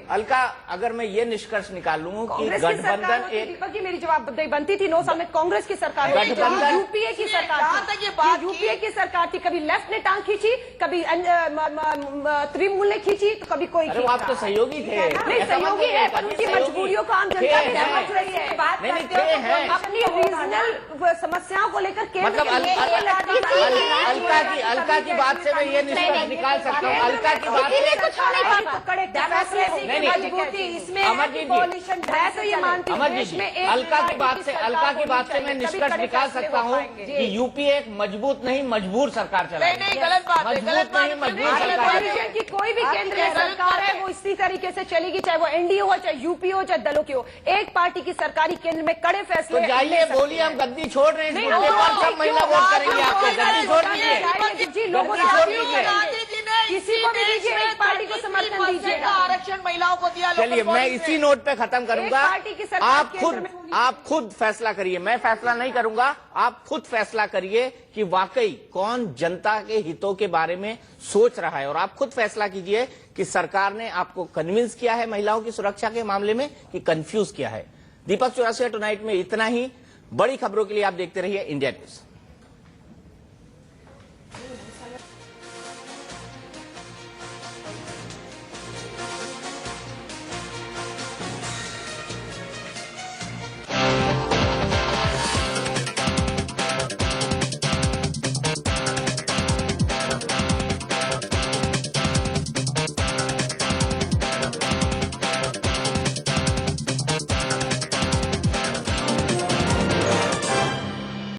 अलका अगर मैं ये निष्कर्ष निकालूं कि कांग्रेस की सरकार गठबंधन होती थी, एक दीपक जी मेरी जवाबदेही बनती थी। 9 साल में कांग्रेस की सरकार होती थी, गठबंधन- यूपीए की सरकार जहाँ थी। तक ये बात यूपीए की सरकार थी, कभी लेफ्ट ने टांग खींची, कभी तृणमूल ने खींची, तो कभी कोई अरे वो आप तो सहयोगी थे। नहीं, ऐसा मत सहयोगी बोलिए, है, पर उनकी सहयोगी। मजबूरियों को आम जनता भी थे हैं। समझ रही है। बात नहीं, करते हो थे तो हैं। अपनी रीजनल समस्याओं को लेकर केंद्र मतलब के लिए अलका की बात से मैं ये निष्कर्ष निकाल सकता हूँ। अलका की बात इसमें अमरजीत जी, मैं तो ये मानती हूँ अमरजीत जी, अलका की बात से मैं निष्कर्ष निकाल सकता हूँ कि यूपीए एक मजबूत नहीं मजबूर सरकार चला रही है। नहीं, गलत बात है, मजबूत गलत बात नहीं है। मजबूर सरकार चला रही है। कोलिशन की कोई भी केंद्रीय सरकार है वो इसी तरीके से चलेगी, चाहे वो एनडीए हो, चाहे यूपी हो, चाहे दलों की हो। एक पार्टी की सरकारी केंद्र में कड़े फैसले तो जाइए बोलिए, हम गद्दी छोड़ रहे हैं, इस मुद्दे पर सब महिला वोट करेंगे आपको। गद्दी छोड़ दीजिए, जी, लोगों गद्दी छोड़ दीजिए। किसी को भी दीजिए, एक पार्टी को समर्थन दीजिएगा। आरक्षण महिलाओं को दिया। चलिए मैं इसी नोट पे खत्म करूंगा। एक पार्टी की सरकार केंद्र में होनी आप खुद फैसला करिए, मैं फैसला नहीं करूंगा। आप खुद फैसला करिए कि वाकई कौन जनता के हितों के बारे में सोच रहा है, और आप खुद फैसला कीजिए कि सरकार ने आपको कन्विंस किया है महिलाओं की सुरक्षा के मामले में कि कंफ्यूज किया है। दीपक चौरसिया टुनाइट में इतना ही। बड़ी खबरों के लिए आप देखते रहिए इंडिया न्यूज।